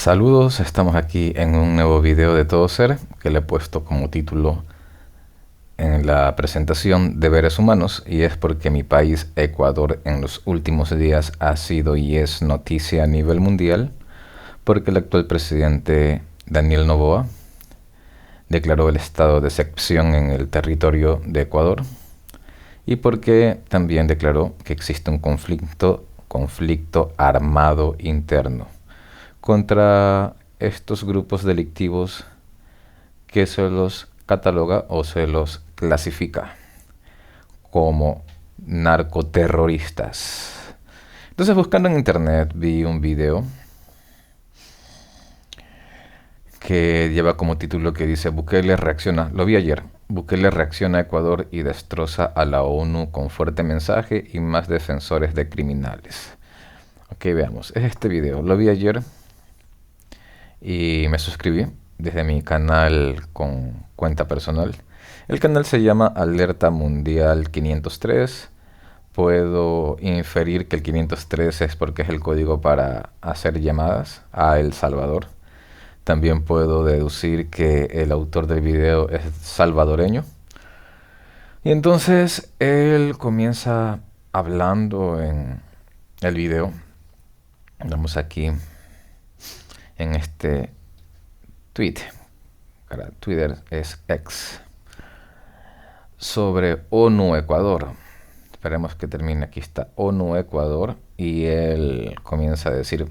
Saludos, estamos aquí en un nuevo video de Todo Ser que le he puesto como título en la presentación Deberes Humanos, y es porque mi país, Ecuador, en los últimos días ha sido y es noticia a nivel mundial porque el actual presidente Daniel Noboa declaró el estado de excepción en el territorio de Ecuador, y porque también declaró que existe un conflicto armado interno contra estos grupos delictivos que se los cataloga o se los clasifica como narcoterroristas. Entonces, buscando en internet, vi un video que lleva como título que dice: Bukele reacciona, lo vi ayer, Bukele reacciona a Ecuador y destroza a la ONU con fuerte mensaje y más defensores de criminales. Ok, veamos, es este video, lo vi ayer y me suscribí desde mi canal con cuenta personal. El canal se llama Alerta Mundial 503. Puedo inferir que el 503 es porque es el código para hacer llamadas a El Salvador. También puedo deducir que el autor del video es salvadoreño. Y entonces él comienza hablando en el video. Vamos aquí en este tweet. Para Twitter es X. Sobre ONU Ecuador. Esperemos que termine. Aquí está ONU Ecuador. Y él comienza a decir: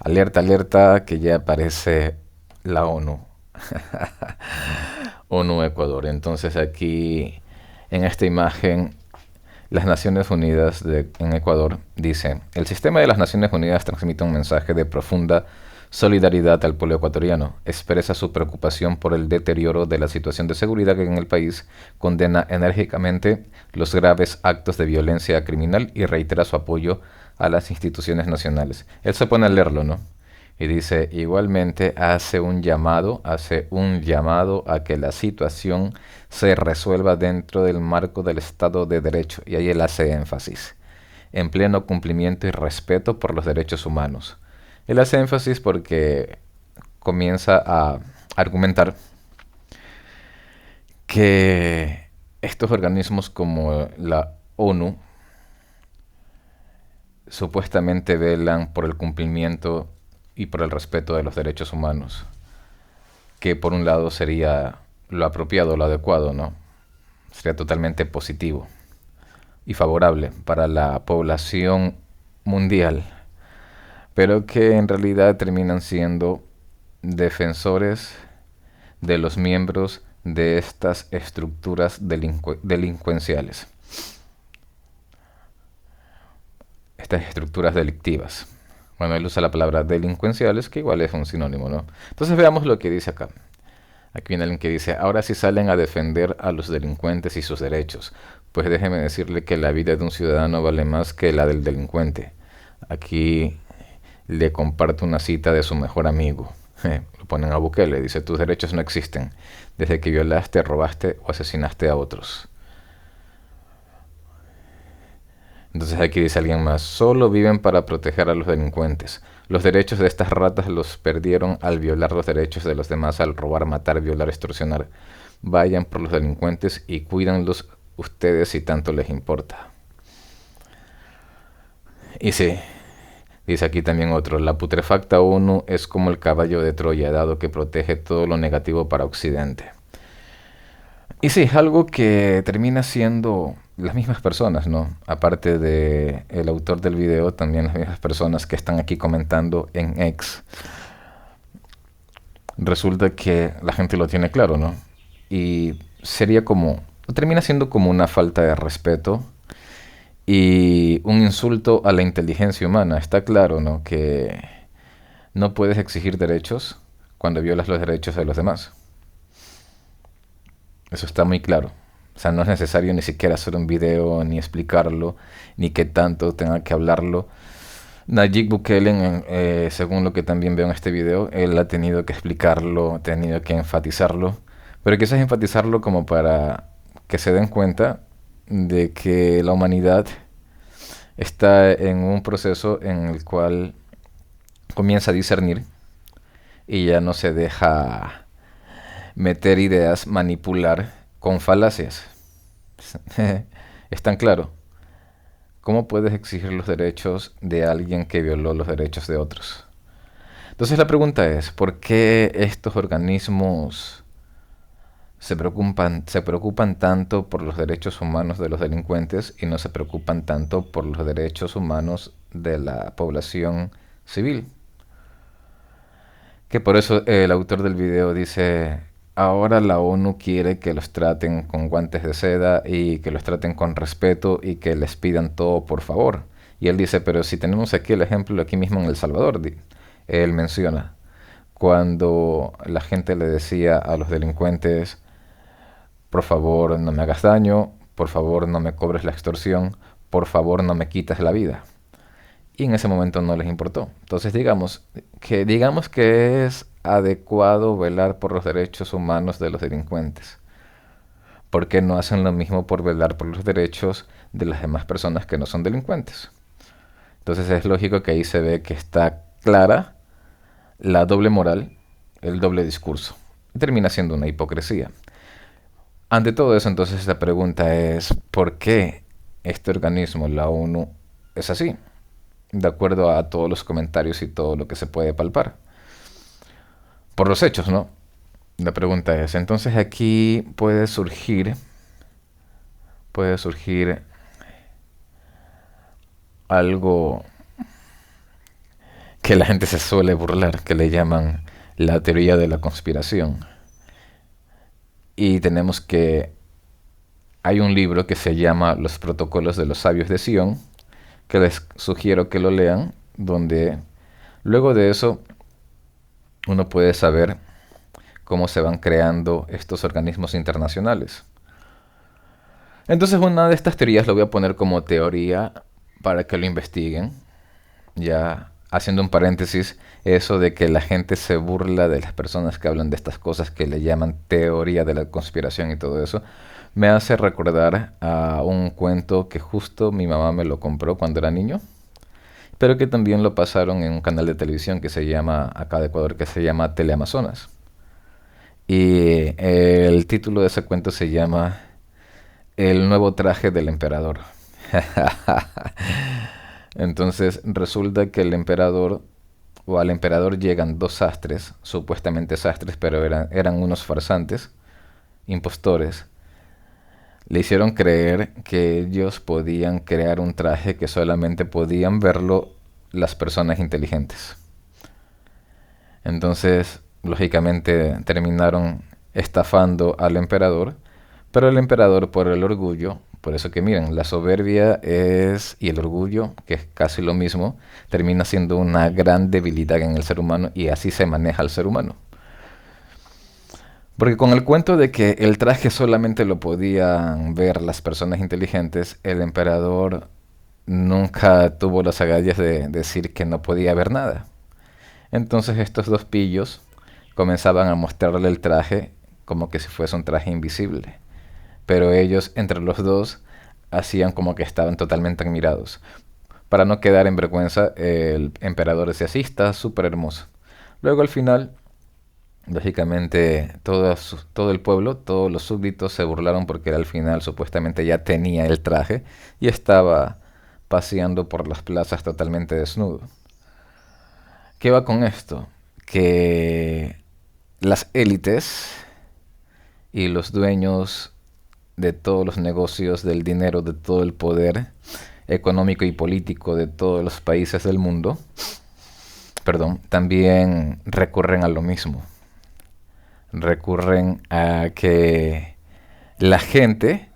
alerta, alerta, que ya aparece la ONU. ONU Ecuador. Entonces aquí en esta imagen las Naciones Unidas en Ecuador dice: el sistema de las Naciones Unidas transmite un mensaje de profunda solidaridad al pueblo ecuatoriano, expresa su preocupación por el deterioro de la situación de seguridad en el país, condena enérgicamente los graves actos de violencia criminal y reitera su apoyo a las instituciones nacionales. Él se pone a leerlo, ¿no? Y dice: igualmente hace un llamado a que la situación se resuelva dentro del marco del Estado de Derecho. Y ahí él hace énfasis: en pleno cumplimiento y respeto por los derechos humanos. Él hace énfasis porque comienza a argumentar que estos organismos como la ONU supuestamente velan por el cumplimiento y por el respeto de los derechos humanos, que por un lado sería lo apropiado, lo adecuado, ¿no? Sería totalmente positivo y favorable para la población mundial, pero que en realidad terminan siendo defensores de los miembros de estas estructuras delincuenciales, estas estructuras delictivas. Bueno, él usa la palabra delincuenciales, que igual es un sinónimo, ¿no? Entonces veamos lo que dice acá. Aquí viene alguien que dice: ahora sí salen a defender a los delincuentes y sus derechos. Pues déjeme decirle que la vida de un ciudadano vale más que la del delincuente. Aquí le comparto una cita de su mejor amigo. Lo ponen a Bukele, dice: tus derechos no existen desde que violaste, robaste o asesinaste a otros. Entonces aquí dice alguien más: solo viven para proteger a los delincuentes. Los derechos de estas ratas los perdieron al violar los derechos de los demás, al robar, matar, violar, extorsionar. Vayan por los delincuentes y cuídanlos ustedes si tanto les importa. Y sí, dice aquí también otro: la putrefacta ONU es como el caballo de Troya, dado que protege todo lo negativo para Occidente. Y sí, es algo que termina siendo las mismas personas, ¿no? Aparte de el autor del video, también las mismas personas que están aquí comentando en X. Resulta que la gente lo tiene claro, ¿no? Y sería como, termina siendo como una falta de respeto y un insulto a la inteligencia humana. Está claro, ¿no? Que no puedes exigir derechos cuando violas los derechos de los demás. Eso está muy claro. O sea, no es necesario ni siquiera hacer un video, ni explicarlo, ni que tanto tenga que hablarlo. Nayib Bukele, según lo que también veo en este video, él ha tenido que explicarlo, ha tenido que enfatizarlo, pero quizás enfatizarlo como para que se den cuenta de que la humanidad está en un proceso en el cual comienza a discernir y ya no se deja meter ideas, manipular con falacias. ¿Es tan claro? ¿Cómo puedes exigir los derechos de alguien que violó los derechos de otros? Entonces la pregunta es, ¿por qué estos organismos se preocupan tanto por los derechos humanos de los delincuentes y no se preocupan tanto por los derechos humanos de la población civil? Que por eso el autor del video dice, ahora la ONU quiere que los traten con guantes de seda y que los traten con respeto y que les pidan todo por favor. Y él dice, pero si tenemos aquí el ejemplo aquí mismo en El Salvador, él menciona, cuando la gente le decía a los delincuentes, por favor no me hagas daño, por favor no me cobres la extorsión, por favor no me quites la vida. Y en ese momento no les importó. Entonces digamos que es adecuado velar por los derechos humanos de los delincuentes. ¿Por qué no hacen lo mismo por velar por los derechos de las demás personas que no son delincuentes? Entonces es lógico que ahí se ve que está clara la doble moral, el doble discurso. Y termina siendo una hipocresía. Ante todo eso, entonces la pregunta es, ¿por qué este organismo, la ONU, es así? De acuerdo a todos los comentarios y todo lo que se puede palpar. Por los hechos, ¿no? La pregunta es, entonces aquí puede surgir algo que la gente se suele burlar, que le llaman la teoría de la conspiración. Y hay un libro que se llama Los Protocolos de los Sabios de Sion, que les sugiero que lo lean, donde luego de eso uno puede saber cómo se van creando estos organismos internacionales. Entonces una de estas teorías lo voy a poner como teoría para que lo investiguen. Ya haciendo un paréntesis, eso de que la gente se burla de las personas que hablan de estas cosas que le llaman teoría de la conspiración y todo eso, me hace recordar a un cuento que justo mi mamá me lo compró cuando era niño, pero que también lo pasaron en un canal de televisión que se llama, acá de Ecuador, que se llama Teleamazonas. Y el título de ese cuento se llama El nuevo traje del emperador. Entonces resulta que el emperador, o al emperador llegan dos sastres, supuestamente sastres, pero eran unos farsantes, impostores. Le hicieron creer que ellos podían crear un traje que solamente podían verlo las personas inteligentes. Entonces, lógicamente, terminaron estafando al emperador, pero el emperador por el orgullo, por eso que miren, la soberbia y el orgullo, que es casi lo mismo, termina siendo una gran debilidad en el ser humano y así se maneja el ser humano. Porque con el cuento de que el traje solamente lo podían ver las personas inteligentes, el emperador nunca tuvo las agallas de decir que no podía ver nada. Entonces estos dos pillos comenzaban a mostrarle el traje como que si fuese un traje invisible. Pero ellos, entre los dos, hacían como que estaban totalmente admirados. Para no quedar en vergüenza, el emperador decía, sí, está súper hermoso. Luego al final, lógicamente, todo el pueblo, todos los súbditos se burlaron porque él al final supuestamente ya tenía el traje y estaba paseando por las plazas totalmente desnudo. ¿Qué va con esto? Que las élites y los dueños de todos los negocios, del dinero, de todo el poder económico y político de todos los países del mundo, perdón, también recurren a lo mismo. Recurren a que la gente,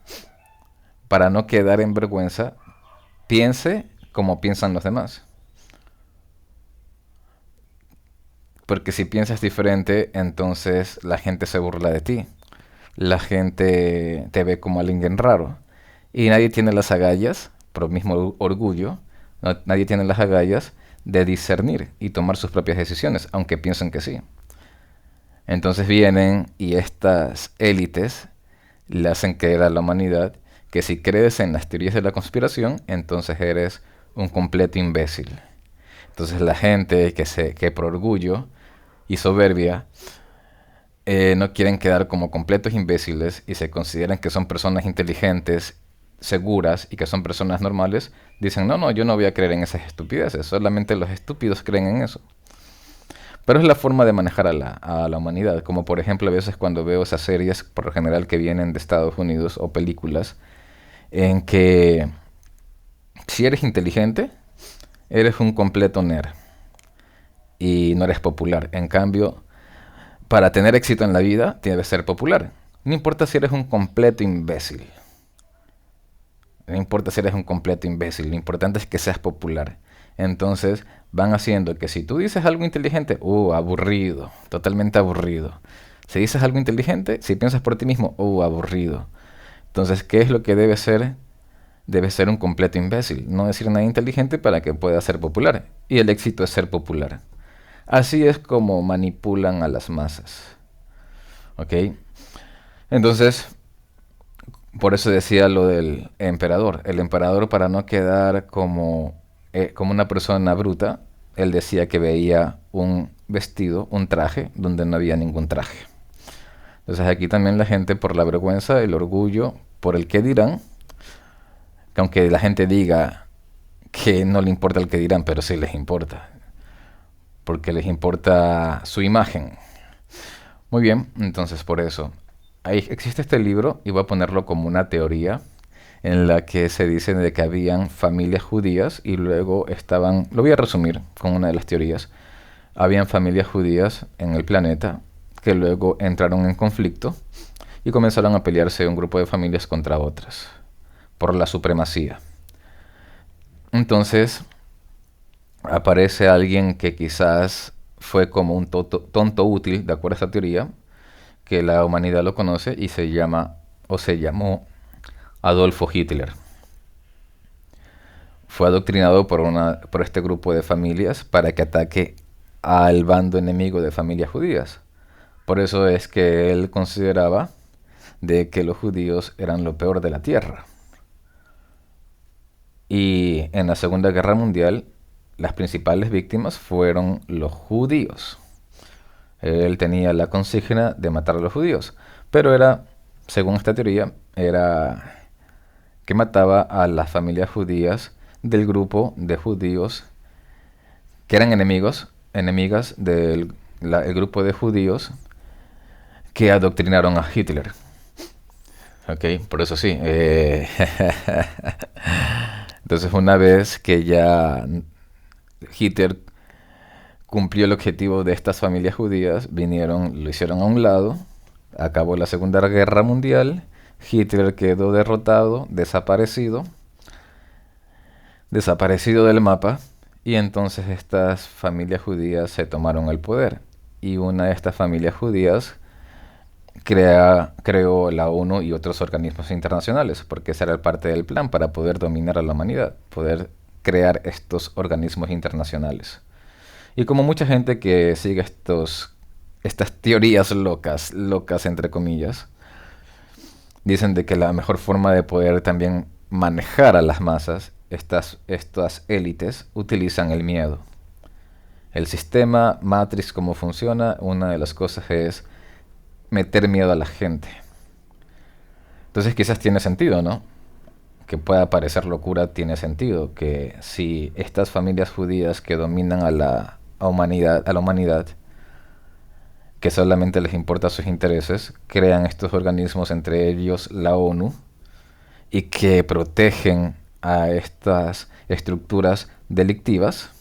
para no quedar en vergüenza, piense como piensan los demás. Porque si piensas diferente, entonces la gente se burla de ti. La gente te ve como alguien raro. Y nadie tiene las agallas, por el mismo orgullo, nadie tiene las agallas de discernir y tomar sus propias decisiones, aunque piensen que sí. Entonces vienen y estas élites le hacen creer a la humanidad que si crees en las teorías de la conspiración, entonces eres un completo imbécil. Entonces la gente que por orgullo y soberbia, no quieren quedar como completos imbéciles y se consideran que son personas inteligentes, seguras y que son personas normales, dicen, no, no, yo no voy a creer en esas estupideces, solamente los estúpidos creen en eso. Pero es la forma de manejar a la humanidad, como por ejemplo a veces cuando veo esas series, por lo general que vienen de Estados Unidos, o películas, en que si eres inteligente, eres un completo nerd y no eres popular. En cambio, para tener éxito en la vida, debes ser popular. No importa si eres un completo imbécil. No importa si eres un completo imbécil. Lo importante es que seas popular. Entonces, van haciendo que si tú dices algo inteligente, aburrido. Totalmente aburrido. Si dices algo inteligente, si piensas por ti mismo, aburrido. Entonces, ¿qué es lo que debe ser? Debe ser un completo imbécil. No decir nada inteligente para que pueda ser popular. Y el éxito es ser popular. Así es como manipulan a las masas. ¿Ok? Entonces, por eso decía lo del emperador. El emperador, para no quedar como una persona bruta, él decía que veía un vestido, un traje, donde no había ningún traje. Entonces aquí también la gente, por la vergüenza, el orgullo, por el qué dirán, que aunque la gente diga que no le importa el que dirán, pero sí les importa, porque les importa su imagen. Muy bien, entonces por eso. Ahí existe este libro y voy a ponerlo como una teoría en la que se dice de que habían familias judías y luego estaban, lo voy a resumir con una de las teorías, habían familias judías en el planeta que luego entraron en conflicto y comenzaron a pelearse un grupo de familias contra otras por la supremacía. Entonces aparece alguien que quizás fue como un tonto útil, de acuerdo a esta teoría, que la humanidad lo conoce y se llama o se llamó Adolfo Hitler. Fue adoctrinado por este grupo de familias para que ataque al bando enemigo de familias judías. Por eso es que él consideraba de que los judíos eran lo peor de la tierra. Y en la Segunda Guerra Mundial, las principales víctimas fueron los judíos. Él tenía la consigna de matar a los judíos, pero era, según esta teoría, era que mataba a las familias judías del grupo de judíos que eran enemigas del el grupo de judíos que adoctrinaron a Hitler. Ok, por eso sí. Entonces una vez que ya Hitler cumplió el objetivo de estas familias judías, lo hicieron a un lado, acabó la Segunda Guerra Mundial, Hitler quedó derrotado, desaparecido del mapa, y entonces estas familias judías se tomaron el poder. Y una de estas familias judías creó la ONU y otros organismos internacionales, porque esa era parte del plan para poder dominar a la humanidad, poder crear estos organismos internacionales. Y como mucha gente que sigue estas teorías locas entre comillas, dicen de que la mejor forma de poder también manejar a las masas, estas élites, utilizan el miedo. El sistema Matrix, cómo funciona, una de las cosas es meter miedo a la gente. Entonces quizás tiene sentido, ¿no? Que pueda parecer locura, tiene sentido. Que si estas familias judías que dominan a la humanidad, que solamente les importa sus intereses, crean estos organismos, entre ellos la ONU, y que protegen a estas estructuras delictivas,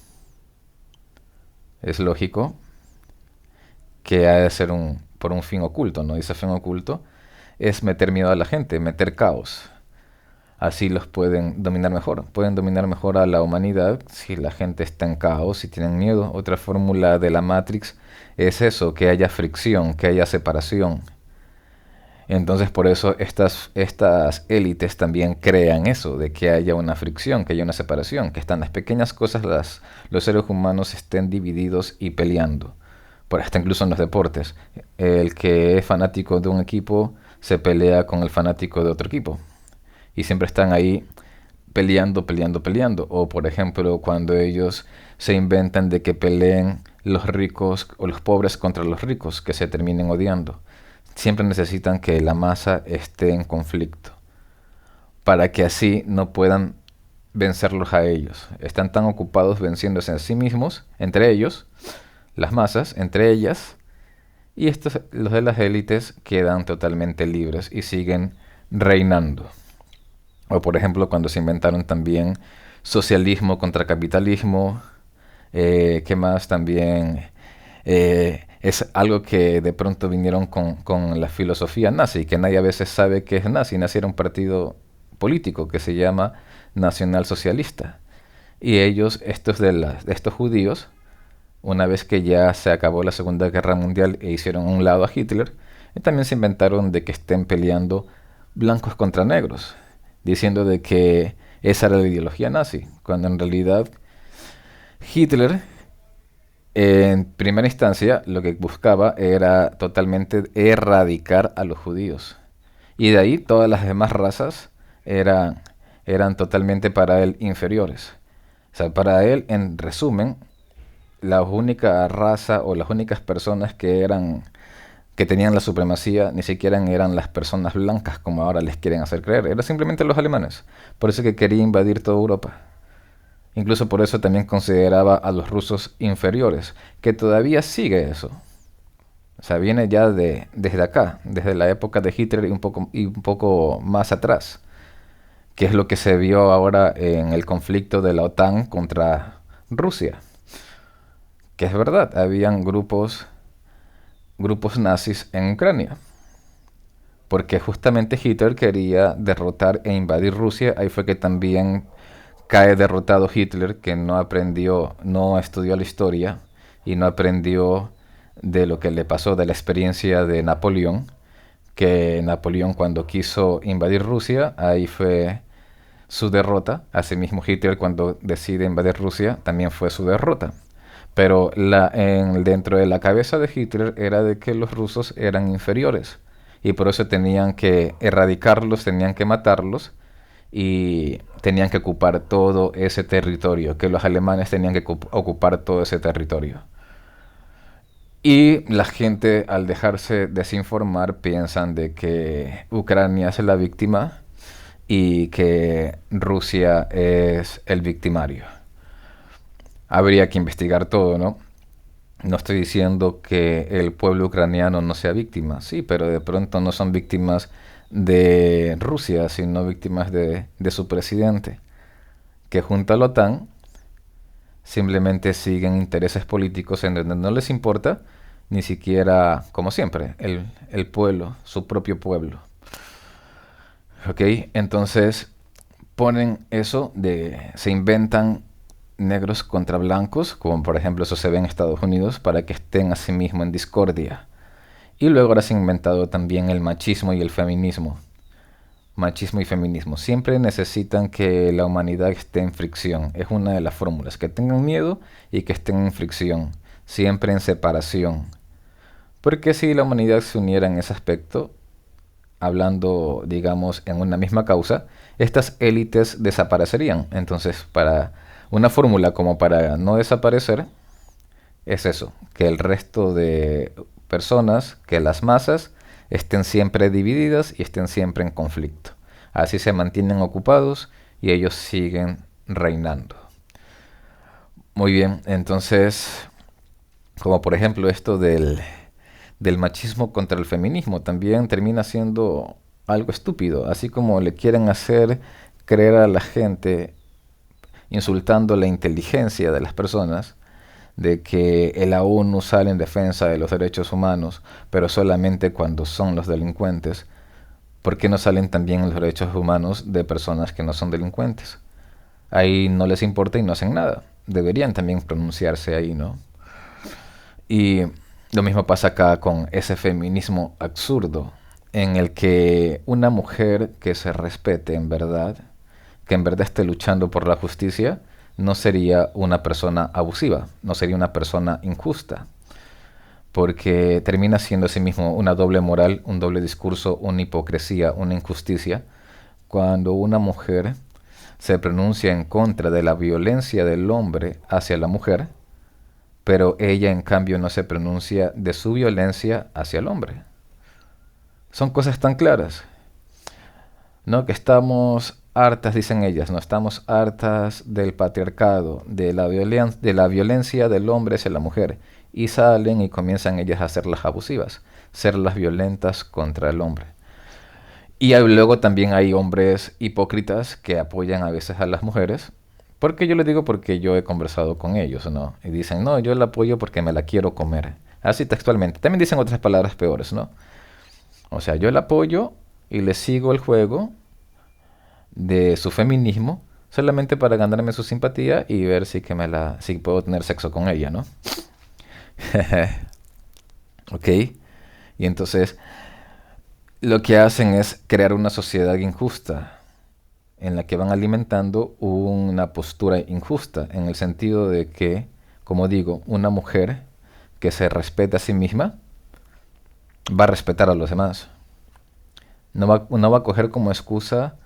es lógico que ha de ser por un fin oculto, ¿no? Y ese fin oculto es meter miedo a la gente, meter caos. Así los pueden dominar mejor. Pueden dominar mejor a la humanidad si la gente está en caos, si tienen miedo. Otra fórmula de la Matrix es eso, que haya fricción, que haya separación. Entonces por eso estas élites también crean eso, de que haya una fricción, que haya una separación, que están las pequeñas cosas, los seres humanos estén divididos y peleando. Por hasta incluso en los deportes. El que es fanático de un equipo se pelea con el fanático de otro equipo. Y siempre están ahí peleando. O por ejemplo, cuando ellos se inventan de que peleen los ricos o los pobres contra los ricos que se terminen odiando. Siempre necesitan que la masa esté en conflicto para que así no puedan vencerlos a ellos. Están tan ocupados venciéndose a sí mismos, entre ellos, las masas, entre ellas, y estos, los de las élites, quedan totalmente libres y siguen reinando. O por ejemplo, cuando se inventaron también socialismo contra capitalismo, ¿qué más también? Es algo que de pronto vinieron con la filosofía nazi, que nadie a veces sabe que es nazi. Nazi era un partido político que se llama Nacional Socialista. Y ellos, de estos judíos, una vez que ya se acabó la Segunda Guerra Mundial e hicieron a un lado a Hitler, también se inventaron de que estén peleando blancos contra negros, diciendo de que esa era la ideología nazi, cuando en realidad Hitler en primera instancia lo que buscaba era totalmente erradicar a los judíos. Y de ahí todas las demás razas eran, eran totalmente para él inferiores. O sea, para él, en resumen, la única raza o las únicas personas que tenían la supremacía ni siquiera eran las personas blancas como ahora les quieren hacer creer, eran simplemente los alemanes. Por eso que quería invadir toda Europa. Incluso por eso también consideraba a los rusos inferiores, que todavía sigue eso. O sea, viene ya desde acá, desde la época de Hitler y un poco más atrás, que es lo que se vio ahora en el conflicto de la OTAN contra Rusia. Que es verdad, habían grupos nazis en Ucrania, porque justamente Hitler quería derrotar e invadir Rusia. Ahí fue que también cae derrotado Hitler, que no aprendió, no estudió la historia y no aprendió de lo que le pasó de la experiencia de Napoleón, que Napoleón cuando quiso invadir Rusia, ahí fue su derrota. Asimismo Hitler cuando decide invadir Rusia, también fue su derrota. Pero dentro de la cabeza de Hitler era de que los rusos eran inferiores y por eso tenían que erradicarlos, tenían que matarlos y tenían que ocupar todo ese territorio, que los alemanes tenían que ocupar todo ese territorio. Y la gente, al dejarse desinformar, piensan de que Ucrania es la víctima y que Rusia es el victimario. Habría que investigar todo, ¿no? No estoy diciendo que el pueblo ucraniano no sea víctima, sí, pero de pronto no son víctimas de Rusia, sino víctimas de su presidente, que junto a la OTAN simplemente siguen intereses políticos en donde no les importa ni siquiera, como siempre, el pueblo, su propio pueblo. ¿Ok? Entonces ponen eso se inventan negros contra blancos, como por ejemplo eso se ve en Estados Unidos, para que estén a sí mismo en discordia. Y luego ahora se ha inventado también el machismo y el feminismo. Machismo y feminismo. Siempre necesitan que la humanidad esté en fricción. Es una de las fórmulas. Que tengan miedo y que estén en fricción. Siempre en separación. Porque si la humanidad se uniera en ese aspecto, hablando, digamos, en una misma causa, estas élites desaparecerían. Entonces, para una fórmula como para no desaparecer, es eso, que el resto de personas, que las masas, estén siempre divididas y estén siempre en conflicto. Así se mantienen ocupados y ellos siguen reinando. Muy bien, entonces, como por ejemplo esto del machismo contra el feminismo, también termina siendo algo estúpido, así como le quieren hacer creer a la gente, insultando la inteligencia de las personas, de que la ONU sale en defensa de los derechos humanos, pero solamente cuando son los delincuentes. ¿Por qué no salen también los derechos humanos de personas que no son delincuentes? Ahí no les importa y no hacen nada. Deberían también pronunciarse ahí, ¿no? Y lo mismo pasa acá con ese feminismo absurdo, en el que una mujer que se respete en verdad, que en verdad esté luchando por la justicia, no sería una persona abusiva, no sería una persona injusta, porque termina siendo a sí mismo una doble moral, un doble discurso, una hipocresía, una injusticia, cuando una mujer se pronuncia en contra de la violencia del hombre hacia la mujer, pero ella en cambio no se pronuncia de su violencia hacia el hombre. Son cosas tan claras, ¿no? Que estamos hartas, dicen ellas, no estamos hartas del patriarcado, de la violencia del hombre hacia la mujer, y salen y comienzan ellas a ser las abusivas, ser las violentas contra el hombre. Y luego también hay hombres hipócritas que apoyan a veces a las mujeres. Porque yo les digo porque yo he conversado con ellos, ¿no? Y dicen, no, yo la apoyo porque me la quiero comer. Así textualmente. También dicen otras palabras peores, ¿no? O sea, yo la apoyo y le sigo el juego de su feminismo solamente para ganarme su simpatía y ver si puedo tener sexo con ella, ¿no? ¿Ok? Y entonces lo que hacen es crear una sociedad injusta en la que van alimentando una postura injusta, en el sentido de que, como digo, una mujer que se respeta a sí misma va a respetar a los demás. No va a coger como excusa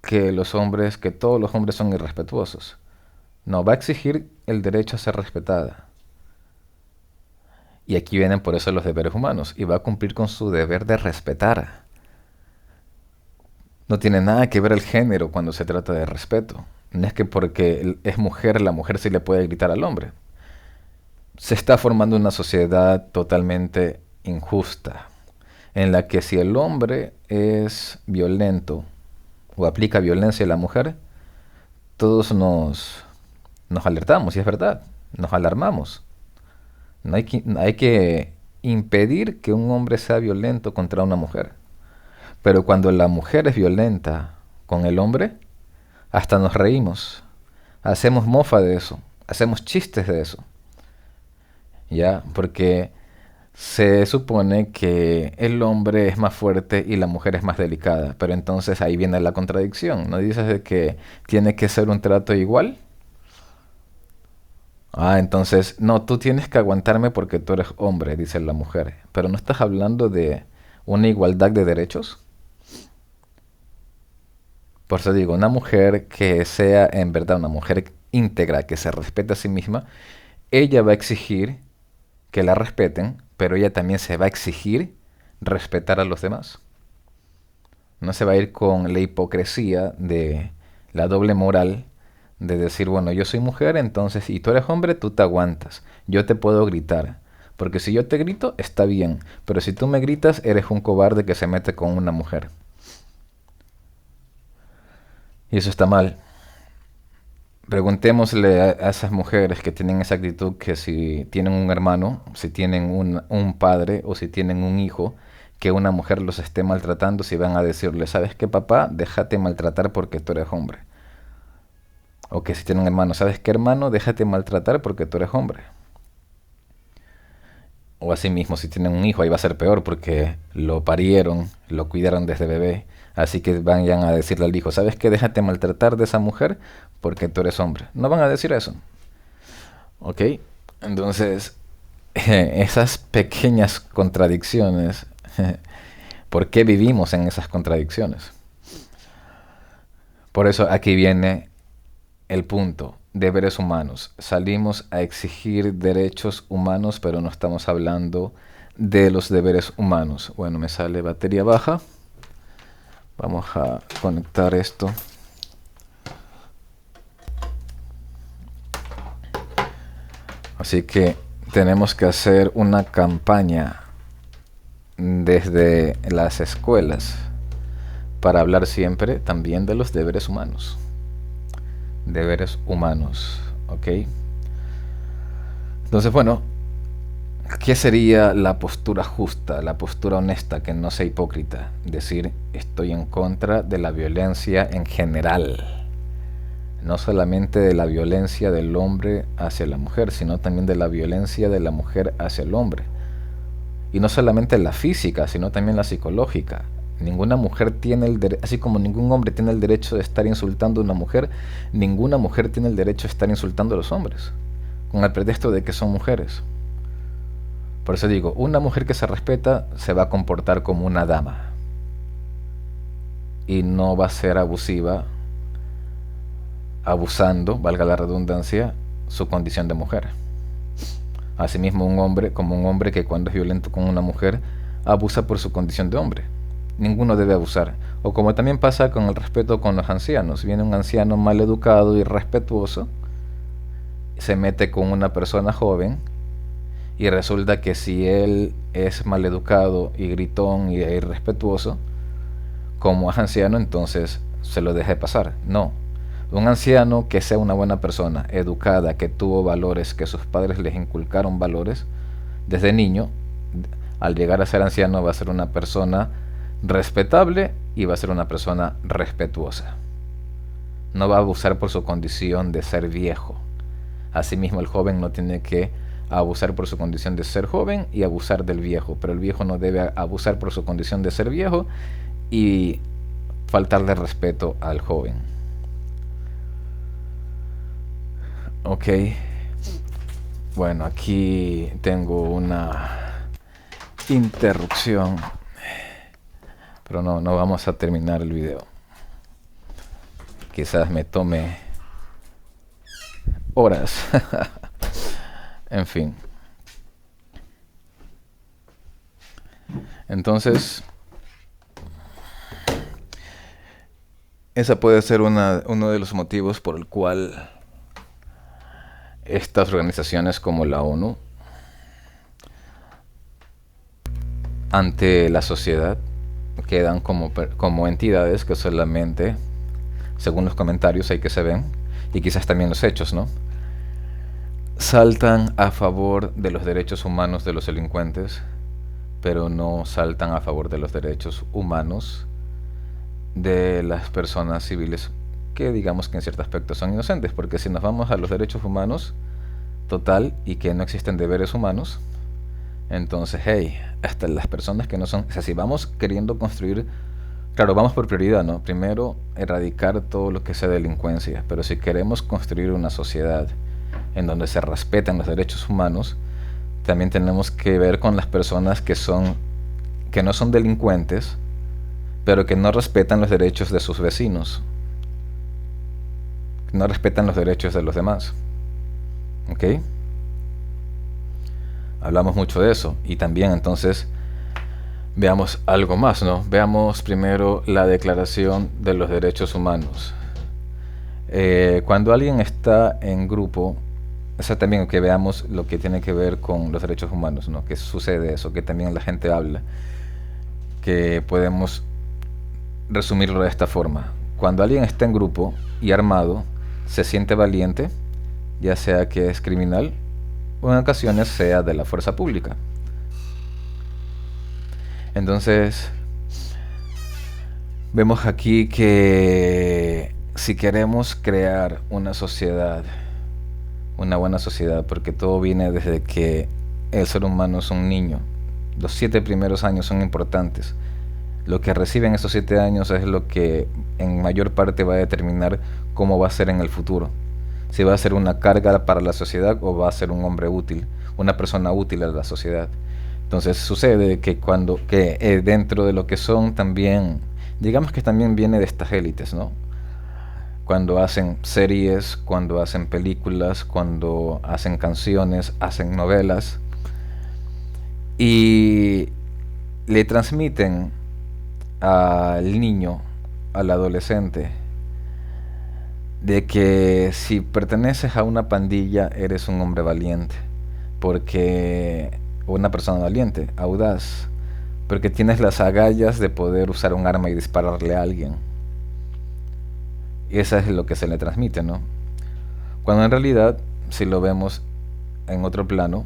que todos los hombres son irrespetuosos. No, va a exigir el derecho a ser respetada. Y aquí vienen por eso los deberes humanos, y va a cumplir con su deber de respetar. No tiene nada que ver el género cuando se trata de respeto. No es que porque es mujer, la mujer sí le puede gritar al hombre. Se está formando una sociedad totalmente injusta, en la que si el hombre es violento o aplica violencia a la mujer, todos nos alertamos, y es verdad, nos alarmamos. No hay que impedir que un hombre sea violento contra una mujer. Pero cuando la mujer es violenta con el hombre, hasta nos reímos, hacemos mofa de eso, hacemos chistes de eso, ¿ya? Porque se supone que el hombre es más fuerte y la mujer es más delicada, pero entonces ahí viene la contradicción. ¿No dices de que tiene que ser un trato igual? Ah, entonces, no, tú tienes que aguantarme porque tú eres hombre, dice la mujer, pero ¿no estás hablando de una igualdad de derechos? Por eso digo, una mujer que sea en verdad una mujer íntegra, que se respete a sí misma, ella va a exigir que la respeten, pero ella también se va a exigir respetar a los demás. No se va a ir con la hipocresía de la doble moral de decir, bueno, yo soy mujer, entonces, y tú eres hombre, tú te aguantas. Yo te puedo gritar. Porque si yo te grito, está bien. Pero si tú me gritas, eres un cobarde que se mete con una mujer. Y eso está mal. Preguntémosle a esas mujeres que tienen esa actitud que si tienen un hermano, si tienen un padre o si tienen un hijo, que una mujer los esté maltratando, si van a decirle, ¿sabes qué, papá? Déjate maltratar porque tú eres hombre. O que si tienen un hermano, ¿sabes qué, hermano? Déjate maltratar porque tú eres hombre. O así mismo, si tienen un hijo, ahí va a ser peor porque lo parieron, lo cuidaron desde bebé. Así que vayan a decirle al hijo, ¿sabes qué? Déjate maltratar de esa mujer porque tú eres hombre. No van a decir eso. ¿Ok? Entonces, esas pequeñas contradicciones, ¿por qué vivimos en esas contradicciones? Por eso aquí viene el punto, deberes humanos. Salimos a exigir derechos humanos, pero no estamos hablando de los deberes humanos. Bueno, me sale batería baja. Vamos a conectar esto. Así que tenemos que hacer una campaña desde las escuelas para hablar siempre también de los deberes humanos. Deberes humanos, ¿ok? Entonces, bueno, ¿qué sería la postura justa, la postura honesta, que no sea hipócrita? Decir, estoy en contra de la violencia en general. No solamente de la violencia del hombre hacia la mujer, sino también de la violencia de la mujer hacia el hombre. Y no solamente la física, sino también la psicológica. Ninguna mujer tiene así como ningún hombre tiene el derecho de estar insultando a una mujer, ninguna mujer tiene el derecho de estar insultando a los hombres, con el pretexto de que son mujeres. Por eso digo, una mujer que se respeta se va a comportar como una dama y no va a ser abusiva, abusando, valga la redundancia, su condición de mujer. Asimismo, un hombre, como un hombre que cuando es violento con una mujer, abusa por su condición de hombre. Ninguno debe abusar. O como también pasa con el respeto con los ancianos. Viene un anciano mal educado y irrespetuoso, se mete con una persona joven y resulta que si él es mal educado y gritón y irrespetuoso, como es anciano, entonces se lo deje pasar. No. Un anciano que sea una buena persona, educada, que tuvo valores, que sus padres les inculcaron valores, desde niño, al llegar a ser anciano va a ser una persona respetable y va a ser una persona respetuosa. No va a abusar por su condición de ser viejo. Asimismo, el joven no tiene que abusar por su condición de ser joven y abusar del viejo, pero el viejo no debe abusar por su condición de ser viejo y faltarle respeto al joven. Ok, bueno, aquí tengo una interrupción, pero no vamos a terminar el video. Quizás me tome horas. En fin. Entonces, esa puede ser uno de los motivos por el cual estas organizaciones como la ONU, ante la sociedad, quedan como entidades que solamente, según los comentarios ahí que se ven, y quizás también los hechos, ¿no?, saltan a favor de los derechos humanos de los delincuentes, pero no saltan a favor de los derechos humanos de las personas civiles que digamos que en cierto aspecto son inocentes, porque si nos vamos a los derechos humanos total y que no existen deberes humanos, entonces, hey, hasta las personas que no son, o sea, si vamos queriendo construir, claro, vamos por prioridad, ¿no? Primero, erradicar todo lo que sea delincuencia, pero si queremos construir una sociedad en donde se respetan los derechos humanos, también tenemos que ver con las personas que no son delincuentes, pero que no respetan los derechos de sus vecinos, no respetan los derechos de los demás. ¿Ok? Hablamos mucho de eso. Y también entonces veamos algo más, ¿no? Veamos primero la Declaración de los Derechos Humanos. Cuando alguien está en grupo, o sea, también que veamos lo que tiene que ver con los derechos humanos, ¿no? Que sucede eso, que también la gente habla, que podemos resumirlo de esta forma. Cuando alguien está en grupo y armado, se siente valiente, ya sea que es criminal o en ocasiones sea de la fuerza pública. Entonces, vemos aquí que si queremos crear una sociedad, una buena sociedad, porque todo viene desde que el ser humano es un niño, los 7 primeros años son importantes. Lo que reciben esos 7 años es lo que en mayor parte va a determinar cómo va a ser en el futuro. Si va a ser una carga para la sociedad o va a ser un hombre útil, una persona útil a la sociedad. Entonces sucede que dentro de lo que son también, digamos que también viene de estas élites, ¿no? Cuando hacen series, cuando hacen películas, cuando hacen canciones, hacen novelas y le transmiten al niño, al adolescente, de que si perteneces a una pandilla eres un hombre valiente, porque una persona valiente, audaz, porque tienes las agallas de poder usar un arma y dispararle a alguien. Y eso es lo que se le transmite, ¿no? Cuando en realidad, si lo vemos en otro plano,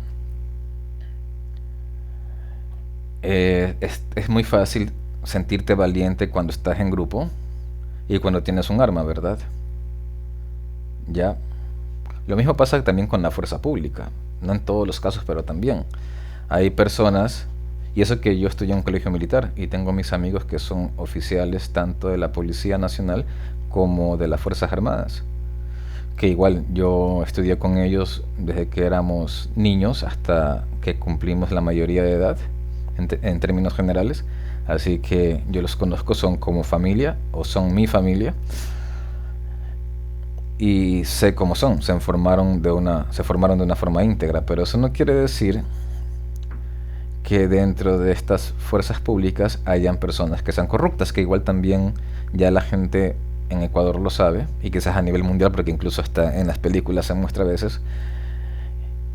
es muy fácil sentirte valiente cuando estás en grupo y cuando tienes un arma, ¿verdad? Ya. Lo mismo pasa también con la fuerza pública. No en todos los casos, pero también. Hay personas, y eso que yo estudié en un colegio militar y tengo mis amigos que son oficiales tanto de la Policía Nacional como de las Fuerzas Armadas, que igual yo estudié con ellos desde que éramos niños hasta que cumplimos la mayoría de edad, en términos generales, así que yo los conozco, son como familia o son mi familia. y sé cómo son, se formaron de una forma íntegra, pero eso no quiere decir que dentro de estas fuerzas públicas hayan personas que sean corruptas, que igual también ya la gente en Ecuador lo sabe, y quizás a nivel mundial, porque incluso hasta en las películas se muestra a veces,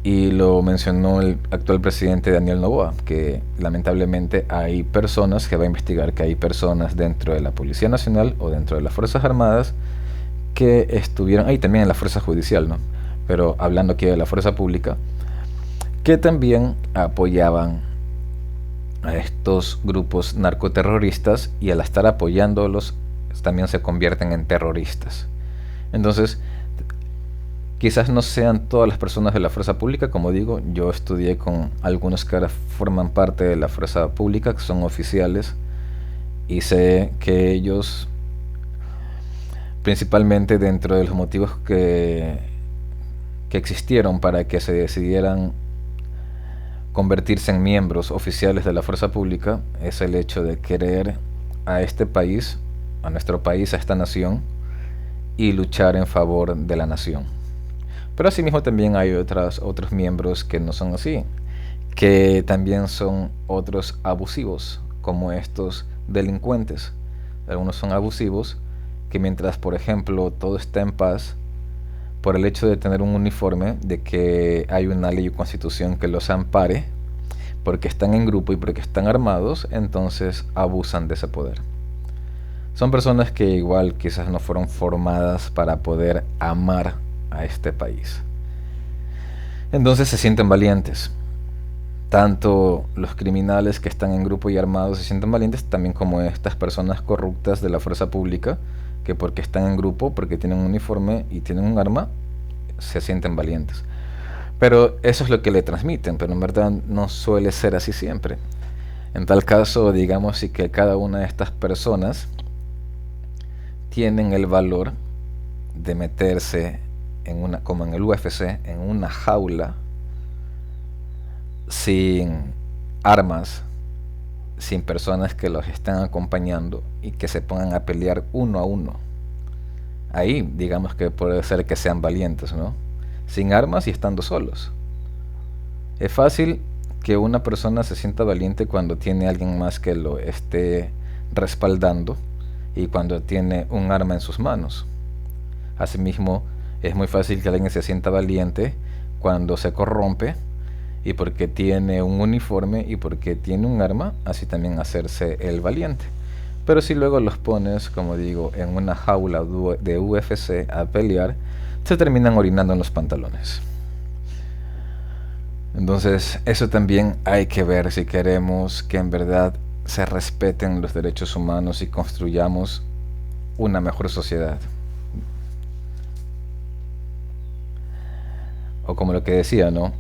y lo mencionó el actual presidente Daniel Noboa, que lamentablemente hay personas que va a investigar, que hay personas dentro de la Policía Nacional o dentro de las Fuerzas Armadas que estuvieron, ahí también en la Fuerza Judicial, ¿no? Pero hablando aquí de la Fuerza Pública, que también apoyaban a estos grupos narcoterroristas y al estar apoyándolos también se convierten en terroristas. Entonces, quizás no sean todas las personas de la fuerza pública, como digo, yo estudié con algunos que ahora forman parte de la fuerza pública, que son oficiales, y sé que ellos, principalmente dentro de los motivos que existieron para que se decidieran convertirse en miembros oficiales de la fuerza pública, es el hecho de querer a este país, a nuestro país, a esta nación, y luchar en favor de la nación. Pero asimismo también hay otros miembros que no son así, que también son otros abusivos, como estos delincuentes. Algunos son abusivos, que mientras, por ejemplo, todo está en paz, por el hecho de tener un uniforme, de que hay una ley o constitución que los ampare, porque están en grupo y porque están armados, entonces abusan de ese poder. Son personas que igual quizás no fueron formadas para poder amar a este país. Entonces se sienten valientes. Tanto los criminales que están en grupo y armados se sienten valientes, también como estas personas corruptas de la fuerza pública, que porque están en grupo, porque tienen un uniforme y tienen un arma, se sienten valientes. Pero eso es lo que le transmiten, pero en verdad no suele ser así siempre. En tal caso, digamos, sí que cada una de estas personas tienen el valor de meterse en una, como en el UFC, en una jaula sin armas, sin personas que los estén acompañando y que se pongan a pelear uno a uno. Ahí, digamos que puede ser que sean valientes, ¿no? Sin armas y estando solos. Es fácil que una persona se sienta valiente cuando tiene a alguien más que lo esté respaldando y cuando tiene un arma en sus manos. Asimismo, es muy fácil que alguien se sienta valiente cuando se corrompe y porque tiene un uniforme y porque tiene un arma, así también hacerse el valiente. Pero si luego los pones, como digo, en una jaula de UFC a pelear, se terminan orinando en los pantalones. Entonces, eso también hay que ver si queremos que en verdad se respeten los derechos humanos y construyamos una mejor sociedad. O como lo que decía, ¿no?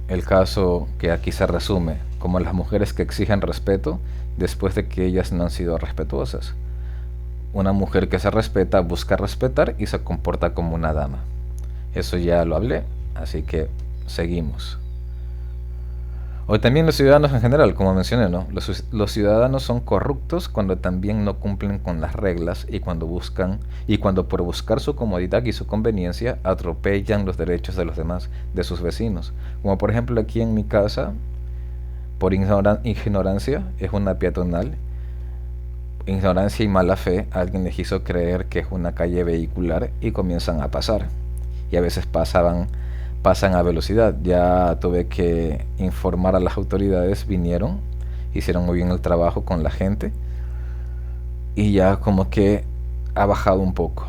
El caso que aquí se resume, como las mujeres que exigen respeto después de que ellas no han sido respetuosas. Una mujer que se respeta busca respetar y se comporta como una dama. Eso ya lo hablé, así que seguimos. O también los ciudadanos en general, como mencioné, ¿no? Los ciudadanos son corruptos cuando también no cumplen con las reglas y cuando por buscar su comodidad y su conveniencia atropellan los derechos de los demás, de sus vecinos. Como por ejemplo aquí en mi casa, por ignorancia, es una peatonal, ignorancia y mala fe, alguien les hizo creer que es una calle vehicular y comienzan a pasar. Y a veces pasan a velocidad. Ya tuve que informar a las autoridades, vinieron, hicieron muy bien el trabajo con la gente y ya como que ha bajado un poco.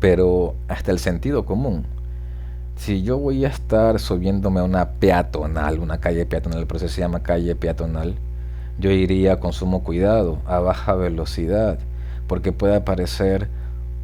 Pero hasta el sentido común. Si yo voy a estar subiéndome a una peatonal, una calle peatonal, por eso se llama calle peatonal, yo iría con sumo cuidado, a baja velocidad, porque puede aparecer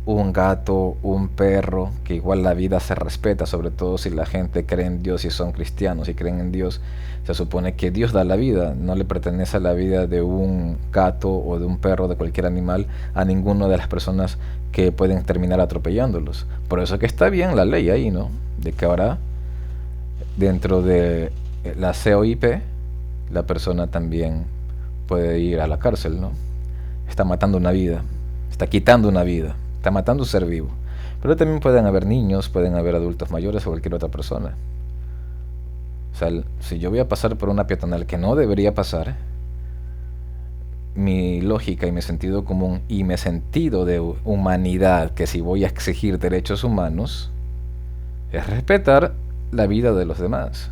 un gato, un perro, que igual la vida se respeta, sobre todo si la gente cree en Dios y son cristianos y creen en Dios. Se supone que Dios da la vida, no le pertenece la vida de un gato o de un perro, de cualquier animal, a ninguna de las personas que pueden terminar atropellándolos. Por eso que está bien la ley ahí, ¿no? De que ahora, dentro de la COIP, la persona también puede ir a la cárcel, ¿no? Está matando una vida, está quitando una vida, está matando un ser vivo. Pero también pueden haber niños, pueden haber adultos mayores o cualquier otra persona. O sea, si yo voy a pasar por una peatonal que no debería pasar, mi lógica y mi sentido común y mi sentido de humanidad, que si voy a exigir derechos humanos, es respetar la vida de los demás,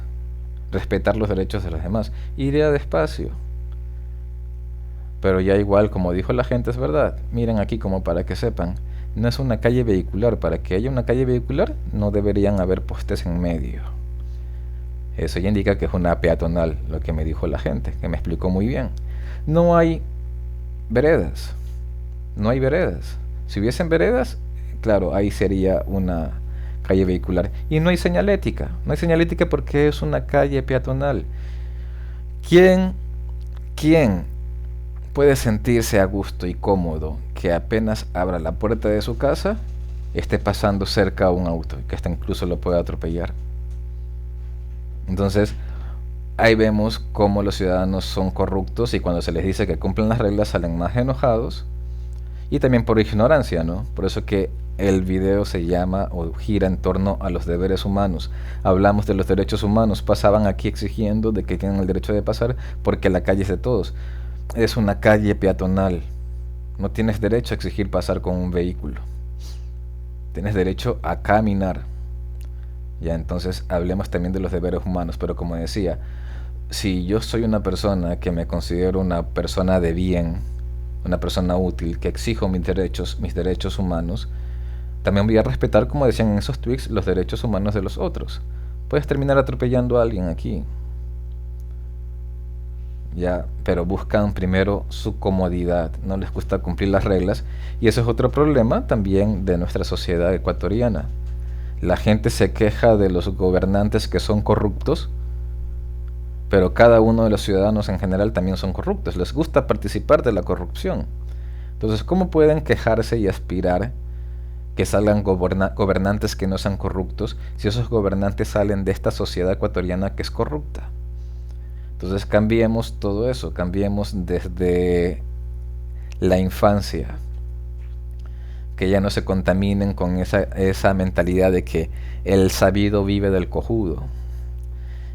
respetar los derechos de los demás. Iré despacio. Pero ya igual, como dijo la gente, es verdad. Miren aquí como para que sepan, no es una calle vehicular. Para que haya una calle vehicular no deberían haber postes en medio. Eso ya indica que es una peatonal, lo que me dijo la gente, que me explicó muy bien. No hay veredas. No hay veredas. Si hubiesen veredas, claro, ahí sería una calle vehicular. Y no hay señalética. No hay señalética porque es una calle peatonal. ¿Quién puede sentirse a gusto y cómodo que apenas abra la puerta de su casa esté pasando cerca a un auto, que hasta incluso lo pueda atropellar? Entonces, ahí vemos cómo los ciudadanos son corruptos y cuando se les dice que cumplen las reglas salen más enojados y también por ignorancia, ¿no? Por eso que el video se llama o gira en torno a los deberes humanos. Hablamos de los derechos humanos, pasaban aquí exigiendo de que tienen el derecho de pasar porque la calle es de todos. Es una calle peatonal. No tienes derecho a exigir pasar con un vehículo. Tienes derecho a caminar. Ya, entonces hablemos también de los deberes humanos, pero como decía, si yo soy una persona que me considero una persona de bien, una persona útil, que exijo mis derechos humanos, también voy a respetar, como decían en esos tweets, los derechos humanos de los otros. Puedes terminar atropellando a alguien aquí, ya, pero buscan primero su comodidad, no les gusta cumplir las reglas, y eso es otro problema también de nuestra sociedad ecuatoriana. La gente se queja de los gobernantes que son corruptos, pero cada uno de los ciudadanos en general también son corruptos, les gusta participar de la corrupción. Entonces, ¿cómo pueden quejarse y aspirar que salgan gobernantes que no sean corruptos si esos gobernantes salen de esta sociedad ecuatoriana que es corrupta? Entonces cambiemos todo eso, cambiemos desde la infancia, que ya no se contaminen con esa mentalidad de que el sabido vive del cojudo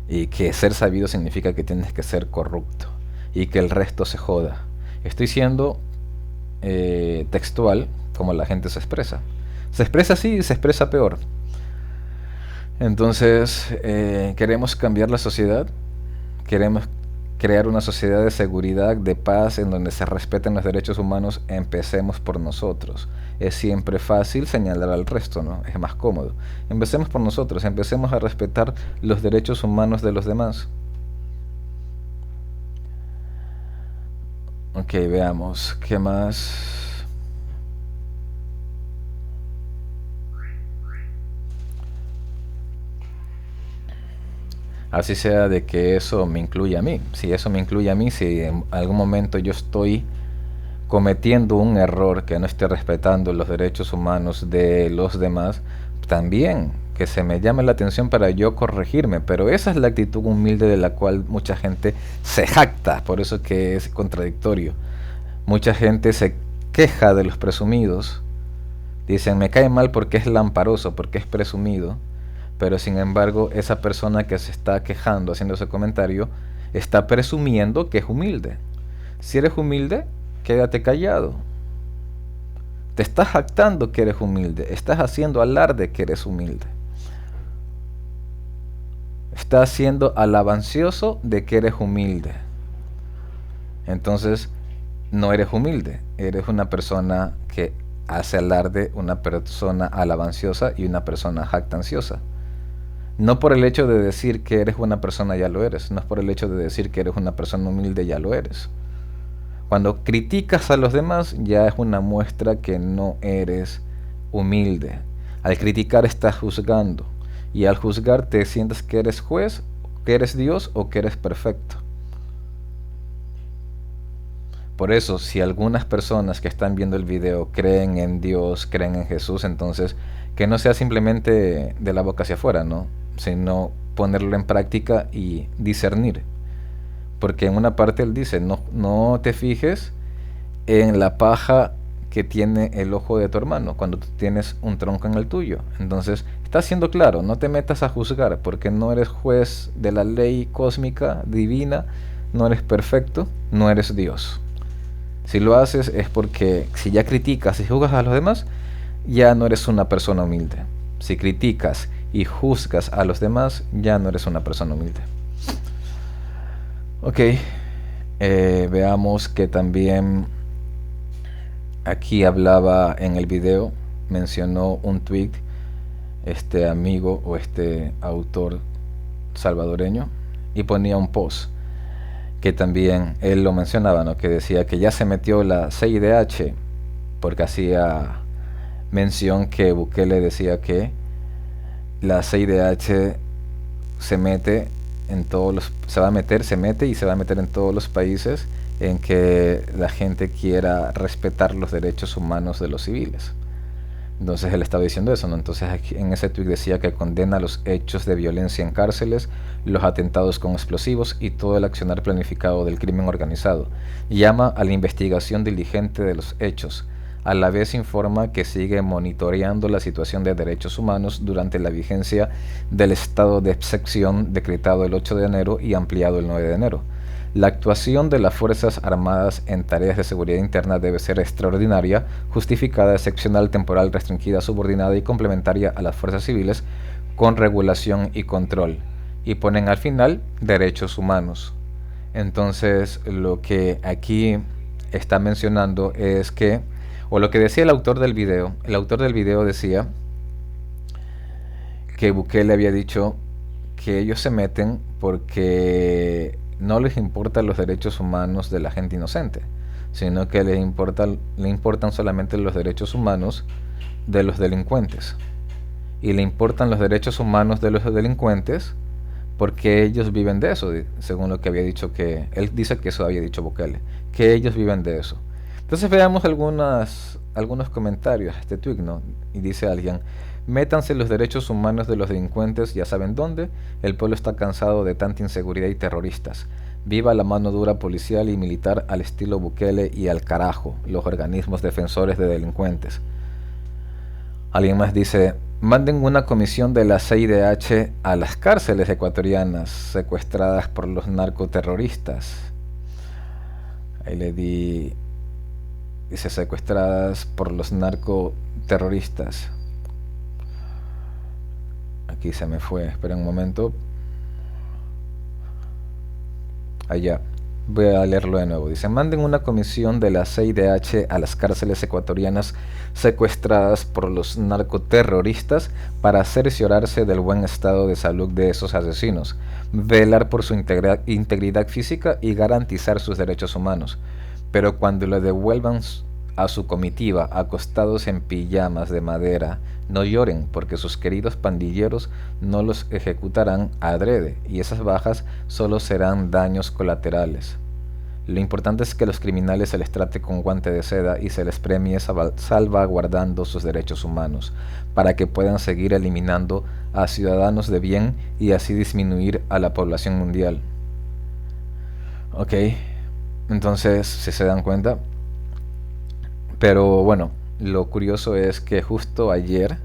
y que ser sabido significa que tienes que ser corrupto y que el resto se joda. Estoy siendo textual como la gente se expresa. Se expresa así y se expresa peor. Entonces, queremos cambiar la sociedad, queremos crear una sociedad de seguridad, de paz, en donde se respeten los derechos humanos. Empecemos por nosotros. Es siempre fácil señalar al resto, ¿no? Es más cómodo. Empecemos por nosotros, empecemos a respetar los derechos humanos de los demás. Ok, veamos, ¿qué más? Así sea de que eso me incluya a mí. Si eso me incluye a mí, si en algún momento yo estoy cometiendo un error que no esté respetando los derechos humanos de los demás, también que se me llame la atención para yo corregirme. Pero esa es la actitud humilde de la cual mucha gente se jacta, por eso que es contradictorio. Mucha gente se queja de los presumidos, dicen me cae mal porque es lamparoso, porque es presumido, pero sin embargo esa persona que se está quejando, haciendo ese comentario, está presumiendo que es humilde. Si eres humilde, quédate callado. Te estás jactando que eres humilde, estás haciendo alarde que eres humilde. Estás siendo alabancioso de que eres humilde. Entonces, no eres humilde, eres una persona que hace alarde, una persona alabanciosa y una persona jactanciosa. No por el hecho de decir que eres una persona ya lo eres, no es por el hecho de decir que eres una persona humilde ya lo eres. Cuando criticas a los demás ya es una muestra que no eres humilde. Al criticar estás juzgando y al juzgar te sientes que eres juez, que eres Dios o que eres perfecto. Por eso, si algunas personas que están viendo el video creen en Dios, creen en Jesús, entonces que no sea simplemente de la boca hacia afuera, ¿no? Sino ponerlo en práctica y discernir. Porque en una parte él dice, no te fijes en la paja que tiene el ojo de tu hermano cuando tú tienes un tronco en el tuyo. Entonces, está siendo claro, no te metas a juzgar porque no eres juez de la ley cósmica, divina, no eres perfecto, no eres Dios. Si lo haces es porque si ya criticas y juzgas a los demás, ya no eres una persona humilde. Si criticas y juzgas a los demás, ya no eres una persona humilde. Ok, veamos que también aquí hablaba en el video, mencionó un tweet, este amigo o este autor salvadoreño, y ponía un post que también él lo mencionaba, ¿no? Que decía que ya se metió la CIDH, porque hacía mención que Bukele decía que la CIDH se mete en todos los, se mete y se va a meter en todos los países en que la gente quiera respetar los derechos humanos de los civiles. Entonces él estaba diciendo eso, ¿no? Entonces aquí, en ese tweet decía que condena los hechos de violencia en cárceles, los atentados con explosivos y todo el accionar planificado del crimen organizado. Llama a la investigación diligente de los hechos. A la vez informa que sigue monitoreando la situación de derechos humanos durante la vigencia del estado de excepción decretado el 8 de enero y ampliado el 9 de enero. La actuación de las Fuerzas Armadas en tareas de seguridad interna debe ser extraordinaria, justificada, excepcional, temporal, restringida, subordinada y complementaria a las fuerzas civiles, con regulación y control. Y ponen al final derechos humanos. Entonces, lo que aquí está mencionando es que, o lo que decía el autor del video decía que Bukele había dicho que ellos se meten porque no les importan los derechos humanos de la gente inocente, sino que le importan solamente los derechos humanos de los delincuentes. Y le importan los derechos humanos de los delincuentes porque ellos viven de eso, según lo que había dicho, que él dice que eso había dicho Bukele, que ellos viven de eso. Entonces veamos algunos comentarios a este tweet, ¿no? Y dice alguien: métanse los derechos humanos de los delincuentes, ya saben dónde. El pueblo está cansado de tanta inseguridad y terroristas. Viva la mano dura policial y militar al estilo Bukele y al carajo los organismos defensores de delincuentes. Alguien más dice: manden una comisión de la CIDH a las cárceles ecuatorianas secuestradas por los narcoterroristas. Ahí le di, dice secuestradas por los narcoterroristas. Aquí se me fue, espera un momento. Allá, voy a leerlo de nuevo. Dice: manden una comisión de la CIDH a las cárceles ecuatorianas secuestradas por los narcoterroristas para cerciorarse del buen estado de salud de esos asesinos, velar por su integridad física y garantizar sus derechos humanos. Pero cuando le devuelvan a su comitiva acostados en pijamas de madera, no lloren, porque sus queridos pandilleros no los ejecutarán adrede y esas bajas solo serán daños colaterales. Lo importante es que a los criminales se les trate con guante de seda y se les premie salvaguardando sus derechos humanos, para que puedan seguir eliminando a ciudadanos de bien y así disminuir a la población mundial. Ok, entonces, si se dan cuenta. Pero bueno, lo curioso es que justo ayer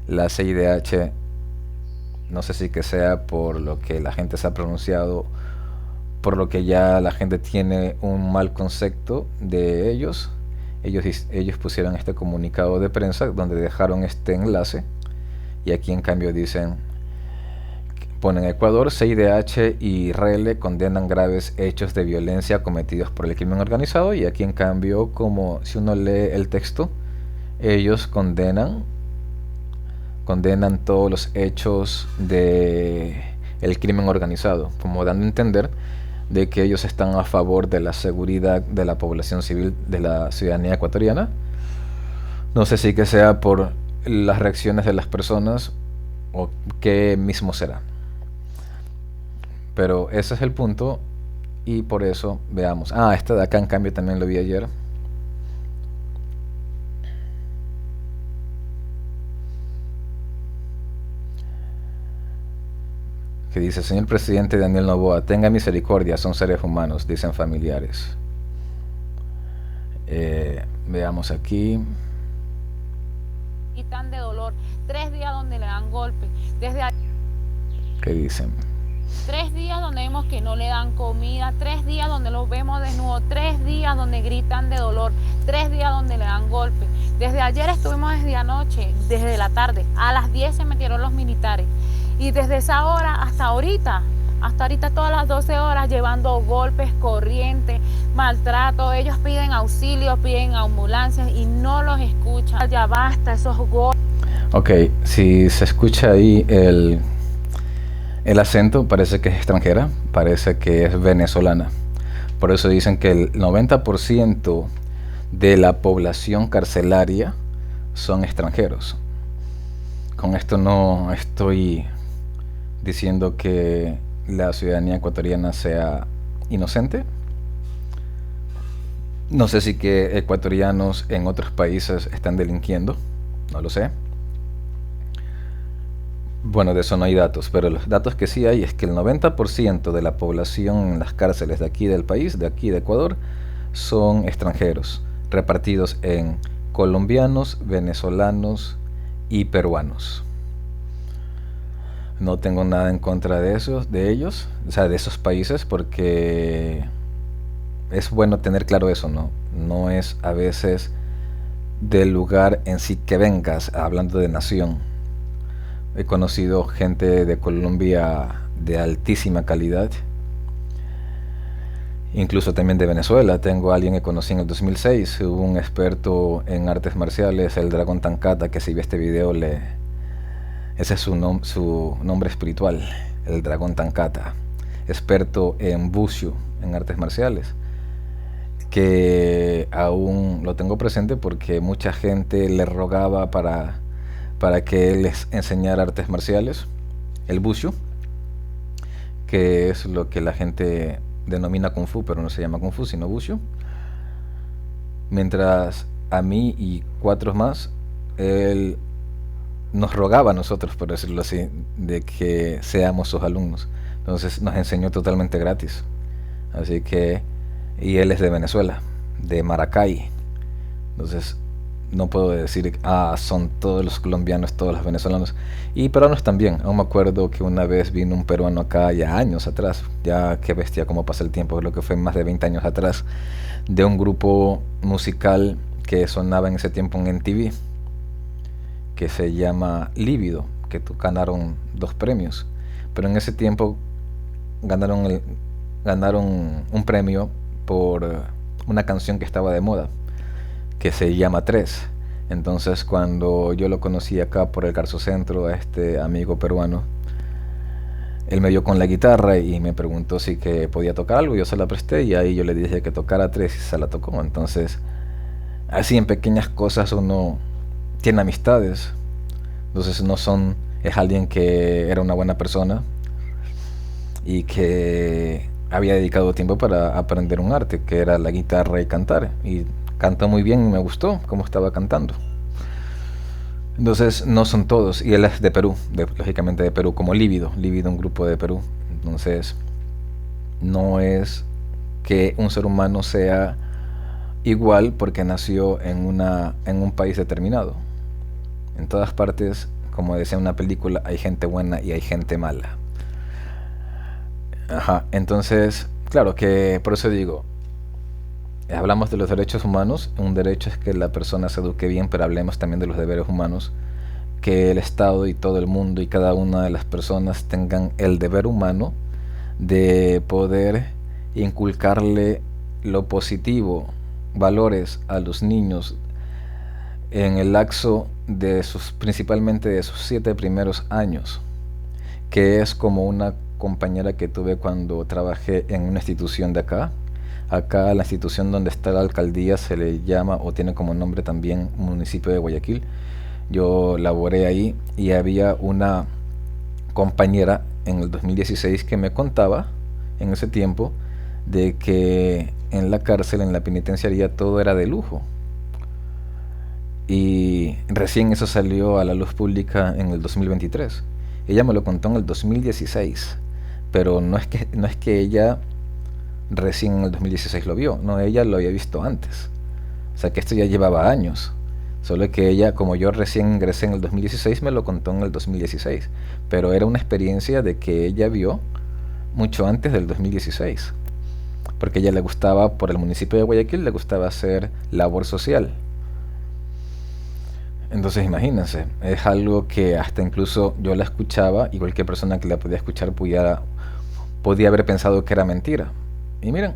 la CIDH, no sé si que sea por lo que la gente se ha pronunciado, por lo que ya la gente tiene un mal concepto de ellos pusieron este comunicado de prensa donde dejaron este enlace y aquí en cambio dicen, ponen: Ecuador, CIDH y RELE condenan graves hechos de violencia cometidos por el crimen organizado, y aquí en cambio, como si uno lee el texto, ellos condenan todos los hechos de el crimen organizado, como dando a entender de que ellos están a favor de la seguridad de la población civil, de la ciudadanía ecuatoriana. No sé si que sea por las reacciones de las personas o qué mismo será. Pero ese es el punto y por eso veamos. Este de acá en cambio también lo vi ayer. Que dice: señor presidente Daniel Noboa, tenga misericordia, son seres humanos, dicen familiares. Veamos aquí. Gritan de dolor. 3 días donde le dan golpes. ¿Qué dicen? 3 días donde vemos que no le dan comida, 3 días donde los vemos desnudos, 3 días donde gritan de dolor, 3 días donde le dan golpes. Desde ayer estuvimos desde anoche, desde la tarde, a las 10 se metieron los militares. Y desde esa hora hasta ahorita todas las 12 horas llevando golpes, corrientes, maltrato. Ellos piden auxilio, piden ambulancias y no los escuchan. Ya basta esos golpes. Ok, si se escucha ahí el acento, parece que es extranjera, parece que es venezolana. Por eso dicen que el 90% de la población carcelaria son extranjeros. Con esto no estoy diciendo que la ciudadanía ecuatoriana sea inocente. No sé si que ecuatorianos en otros países están delinquiendo, no lo sé. Bueno, de eso no hay datos, pero los datos que sí hay es que el 90% de la población en las cárceles de aquí del país, de aquí de Ecuador, son extranjeros, repartidos en colombianos, venezolanos y peruanos. No tengo nada en contra de ellos, o sea, de esos países, porque es bueno tener claro eso, ¿no? No es a veces del lugar en sí que vengas, hablando de nación. He conocido gente de Colombia de altísima calidad, incluso también de Venezuela. Tengo a alguien que conocí en el 2006, un experto en artes marciales, el Dragón Tancata, que si ve este video, ese es su nombre espiritual, el Dragón Tancata, experto en Wushu, en artes marciales, que aún lo tengo presente porque mucha gente le rogaba para que él les enseñara artes marciales, el Wushu, que es lo que la gente denomina Kung Fu, pero no se llama Kung Fu, sino Wushu. Mientras a mí y 4 más, él nos rogaba a nosotros, por decirlo así, de que seamos sus alumnos. Entonces nos enseñó totalmente gratis. Así que, y él es de Venezuela, de Maracay. Entonces no puedo decir, son todos los colombianos, todos los venezolanos y peruanos también. Aún me acuerdo que una vez vino un peruano acá ya años atrás, ya qué bestia cómo pasa el tiempo, creo que fue más de 20 años atrás, de un grupo musical que sonaba en ese tiempo en MTV, que se llama Lívido, que ganaron 2 premios, pero en ese tiempo ganaron un premio por una canción que estaba de moda, que se llama 3. Entonces cuando yo lo conocí acá por el Carso Centro, a este amigo peruano, él me dio con la guitarra y me preguntó si que podía tocar algo, yo se la presté y ahí yo le dije que tocara 3 y se la tocó. Entonces así en pequeñas cosas uno tiene amistades. Entonces es alguien que era una buena persona y que había dedicado tiempo para aprender un arte, que era la guitarra y cantar, y cantó muy bien y me gustó cómo estaba cantando. Entonces no son todos, y él es de Perú, lógicamente de Perú, como Lívido, un grupo de Perú. Entonces no es que un ser humano sea igual porque nació en un país determinado. En todas partes, como decía una película, hay gente buena y hay gente mala. Entonces, claro que por eso digo, hablamos de los derechos humanos. Un derecho es que la persona se eduque bien, pero hablemos también de los deberes humanos, que el Estado y todo el mundo y cada una de las personas tengan el deber humano de poder inculcarle lo positivo, valores a los niños en el lapso de principalmente de sus 7 primeros años, que es como una compañera que tuve cuando trabajé en una institución de acá. Acá la institución donde está la alcaldía se le llama, o tiene como nombre también, municipio de Guayaquil. Yo laboré ahí y había una compañera en el 2016 que me contaba en ese tiempo de que en la cárcel, en la penitenciaría, todo era de lujo. Y recién eso salió a la luz pública en el 2023. Ella me lo contó en el 2016, pero no es que ella recién en el 2016 lo vio, no, ella lo había visto antes. O sea que esto ya llevaba años. Solo que ella, como yo recién ingresé en el 2016, me lo contó en el 2016. Pero era una experiencia de que ella vio mucho antes del 2016. Porque a ella le gustaba, por el municipio de Guayaquil, le gustaba hacer labor social. Entonces imagínense, es algo que hasta incluso yo la escuchaba y cualquier persona que la podía escuchar podía haber pensado que era mentira. Y miren,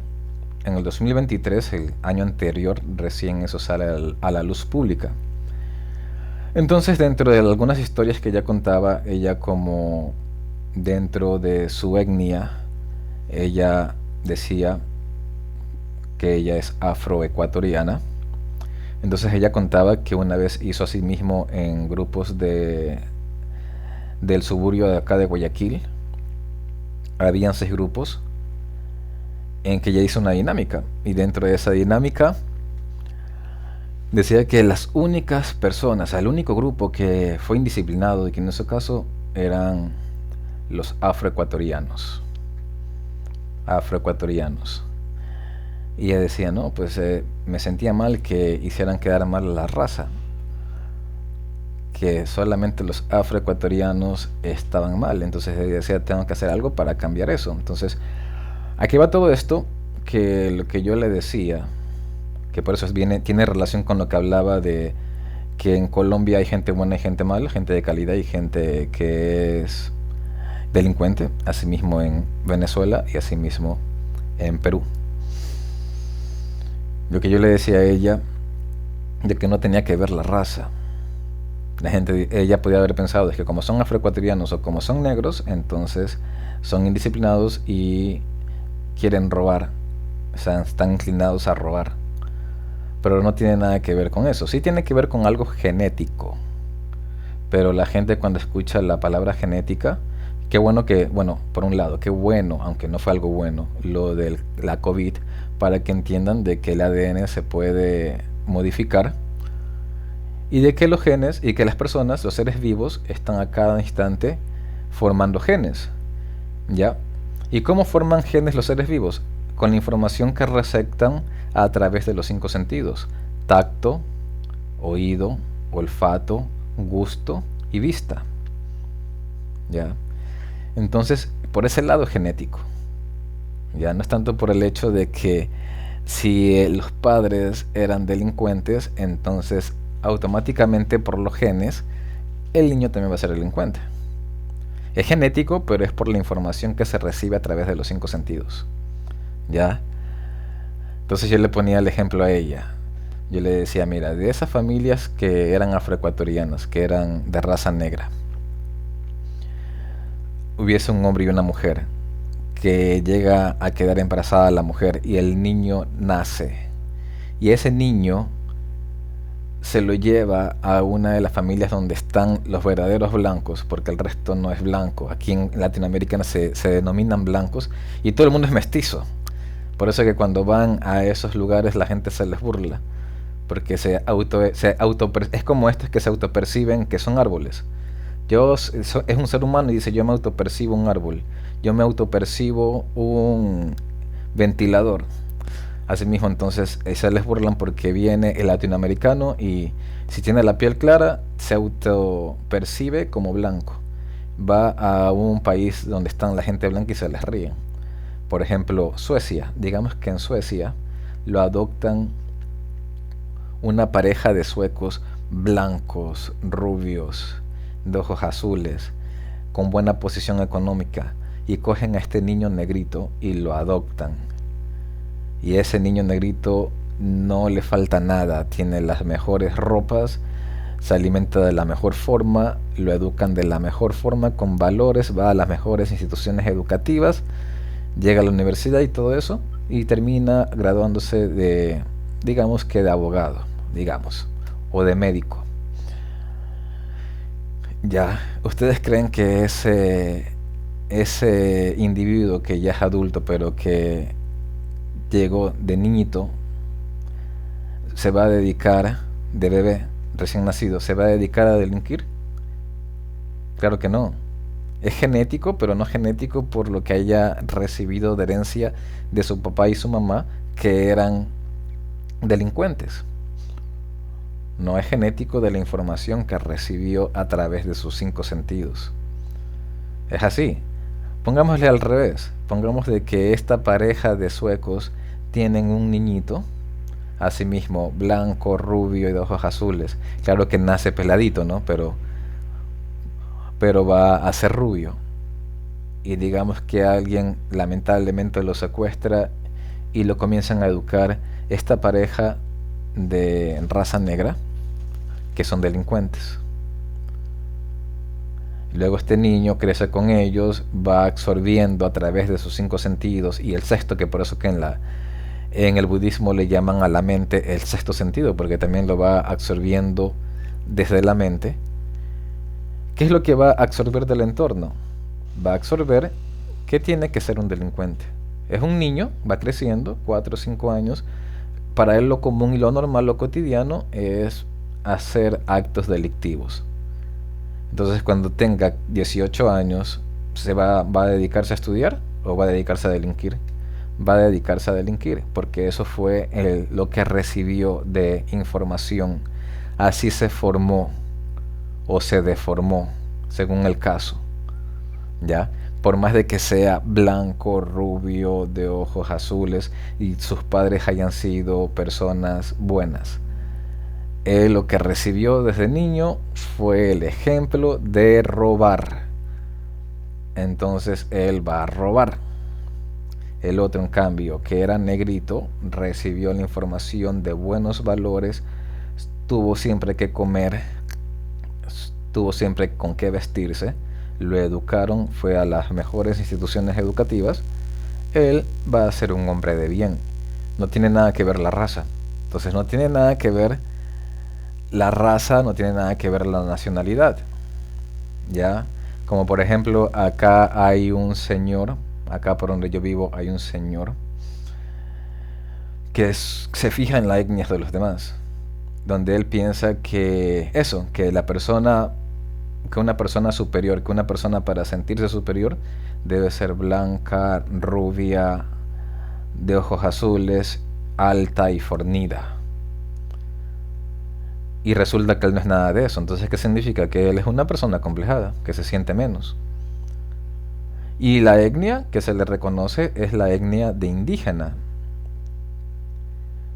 en el 2023, el año anterior, recién eso sale a la luz pública. Entonces, dentro de algunas historias que ella contaba, ella como dentro de su etnia, ella decía que ella es afroecuatoriana. Entonces ella contaba que una vez hizo así mismo en grupos del suburbio de acá de Guayaquil. Habían 6 grupos en que ella hizo una dinámica. Y dentro de esa dinámica decía que las únicas personas, el único grupo que fue indisciplinado y que en ese caso eran los afroecuatorianos. Afroecuatorianos. Y ella decía, no, pues me sentía mal que hicieran quedar mal a la raza, que solamente los afroecuatorianos estaban mal. Entonces ella decía, tengo que hacer algo para cambiar eso. Entonces, aquí va todo esto, que lo que yo le decía, que por eso tiene relación con lo que hablaba de que en Colombia hay gente buena y gente mala, gente de calidad y gente que es delincuente, asimismo en Venezuela y asimismo en Perú. Lo que yo le decía a ella, de que no tenía que ver la raza. Ella podía haber pensado de que como son afroecuatorianos o como son negros, entonces son indisciplinados y quieren robar. O sea, están inclinados a robar. Pero no tiene nada que ver con eso. Sí tiene que ver con algo genético. Pero la gente cuando escucha la palabra genética, qué bueno que, bueno, por un lado, qué bueno, aunque no fue algo bueno, lo de la COVID, para que entiendan de que el ADN se puede modificar y de que los genes y que las personas, los seres vivos, están a cada instante formando genes, ¿ya? ¿Y cómo forman genes los seres vivos? Con la información que receptan a través de los 5 sentidos: tacto, oído, olfato, gusto y vista, ¿ya? Entonces, por ese lado genético. Ya no es tanto por el hecho de que si los padres eran delincuentes, entonces automáticamente por los genes el niño también va a ser delincuente. Es genético, pero es por la información que se recibe a través de los 5 sentidos. ¿Ya? Entonces yo le ponía el ejemplo a ella. Yo le decía, mira, de esas familias que eran afroecuatorianas, que eran de raza negra, hubiese un hombre y una mujer, que llega a quedar embarazada la mujer y el niño nace, y ese niño se lo lleva a una de las familias donde están los verdaderos blancos, porque el resto no es blanco. Aquí en Latinoamérica se denominan blancos y todo el mundo es mestizo. Por eso que cuando van a esos lugares la gente se les burla, porque es como estos que se autoperciben que son árboles. Es un ser humano y dice, yo me autopercibo un árbol, yo me autopercibo un ventilador. Asimismo, entonces se les burlan porque viene el latinoamericano y si tiene la piel clara se autopercibe como blanco. Va a un país donde están la gente blanca y se les ríen. Por ejemplo, Suecia. Digamos que en Suecia lo adoptan una pareja de suecos blancos, rubios, de ojos azules, con buena posición económica, y cogen a este niño negrito y lo adoptan. Y ese niño negrito no le falta nada, tiene las mejores ropas, se alimenta de la mejor forma, lo educan de la mejor forma, con valores, va a las mejores instituciones educativas, llega a la universidad y todo eso, y termina graduándose de, digamos que de abogado, digamos, o de médico. Ya, ¿ustedes creen que ese individuo que ya es adulto, pero que llegó de niñito, se va a dedicar, de bebé, recién nacido, se va a dedicar a delinquir? Claro que no. Es genético, pero no genético por lo que haya recibido de herencia de su papá y su mamá, que eran delincuentes. no es genético de la información que recibió a través de sus 5 sentidos. Es así. Pongámosle al revés. Pongamos de que esta pareja de suecos tienen un niñito, asimismo blanco, rubio y de ojos azules. Claro que nace peladito, ¿no? Pero va a ser rubio. Y digamos que alguien lamentablemente lo secuestra y lo comienzan a educar esta pareja de raza negra, que son delincuentes. Luego este niño crece con ellos, va absorbiendo a través de sus 5 sentidos y el sexto, que por eso que en el budismo le llaman a la mente el sexto sentido, porque también lo va absorbiendo desde la mente. ¿Qué es lo que va a absorber del entorno? Va a absorber que tiene que ser un delincuente. Es un niño, va creciendo, 4 o 5 años. Para él lo común y lo normal, lo cotidiano, es hacer actos delictivos. Entonces cuando tenga 18 años, ¿va a dedicarse a estudiar o va a dedicarse a delinquir? Va a dedicarse a delinquir, porque eso fue lo que recibió de información. Así se formó o se deformó, según el caso. ¿Ya? Por más de que sea blanco, rubio, de ojos azules y sus padres hayan sido personas buenas. Él lo que recibió desde niño fue el ejemplo de robar. Entonces él va a robar. El otro, en cambio, que era negrito, recibió la información de buenos valores, tuvo siempre que comer, tuvo siempre con qué vestirse, lo educaron, fue a las mejores instituciones educativas. Él va a ser un hombre de bien. No tiene nada que ver la raza. Entonces no tiene nada que ver la raza, no tiene nada que ver la nacionalidad. ¿Ya? Como por ejemplo, acá hay un señor, acá por donde yo vivo hay un señor que se fija en la etnia de los demás, donde él piensa que eso, que una persona superior, que una persona para sentirse superior debe ser blanca, rubia, de ojos azules, alta y fornida. Y resulta que él no es nada de eso. Entonces, ¿qué significa? Que él es una persona acomplejada, que se siente menos. Y la etnia que se le reconoce es la etnia de indígena.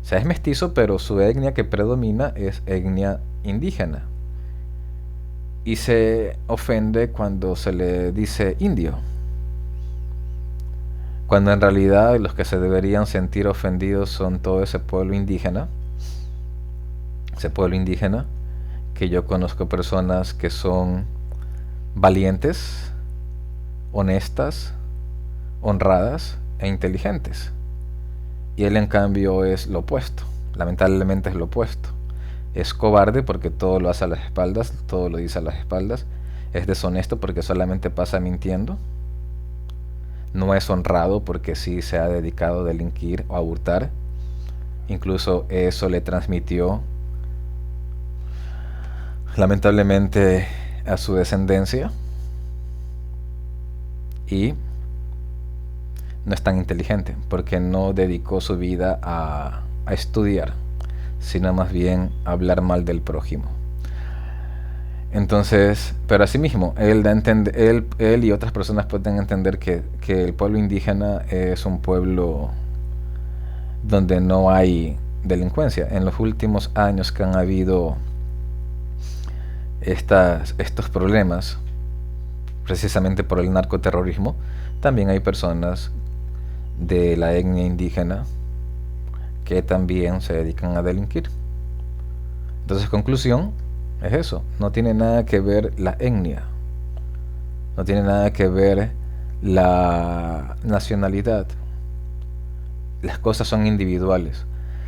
O sea, es mestizo, pero su etnia que predomina es etnia indígena. Y se ofende cuando se le dice indio. Cuando en realidad los que se deberían sentir ofendidos son todo ese pueblo indígena. Ese pueblo indígena, que yo conozco personas que son valientes, honestas, honradas e inteligentes. Y él en cambio es lo opuesto, lamentablemente es lo opuesto. Es cobarde porque todo lo hace a las espaldas, todo lo dice a las espaldas. Es deshonesto porque solamente pasa mintiendo. No es honrado porque sí se ha dedicado a delinquir o a hurtar. Incluso eso le transmitió lamentablemente a su descendencia. Y no es tan inteligente porque no dedicó su vida a estudiar, sino más bien a hablar mal del prójimo. Entonces, pero asimismo, él y otras personas pueden entender que el pueblo indígena es un pueblo donde no hay delincuencia. En los últimos años que han habido estos problemas, precisamente por el narcoterrorismo, también hay personas de la etnia indígena que también se dedican a delinquir. Entonces, conclusión es eso, no tiene nada que ver la etnia, no tiene nada que ver la nacionalidad. Las cosas son individuales.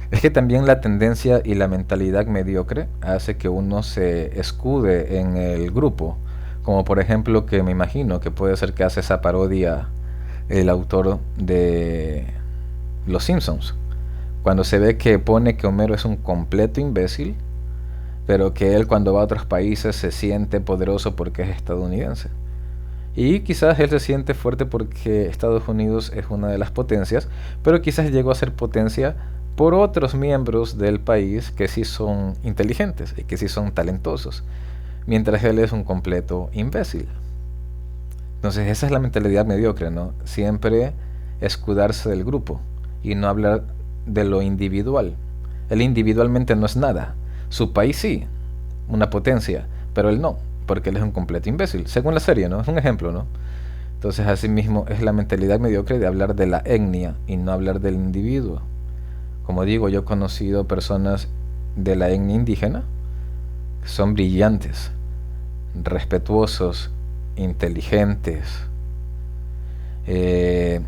Es que también la tendencia y la mentalidad mediocre hace que uno se escude en el grupo, como por ejemplo que me imagino que puede ser que hace esa parodia el autor de Los Simpsons, cuando se ve que pone que Homero es un completo imbécil, pero que él cuando va a otros países se siente poderoso porque es estadounidense. Y quizás él se siente fuerte porque Estados Unidos es una de las potencias, pero quizás llegó a ser potencia por otros miembros del país que sí son inteligentes y que sí son talentosos, mientras él es un completo imbécil. Entonces esa es la mentalidad mediocre, ¿no? Siempre escudarse del grupo y no hablar de lo individual. Él individualmente no es nada. Su país sí, una potencia, pero él no, porque él es un completo imbécil, según la serie, ¿no? Es un ejemplo, ¿no? Entonces, asimismo, es la mentalidad mediocre de hablar de la etnia y no hablar del individuo. Como digo, yo he conocido personas de la etnia indígena que son brillantes, respetuosos, inteligentes,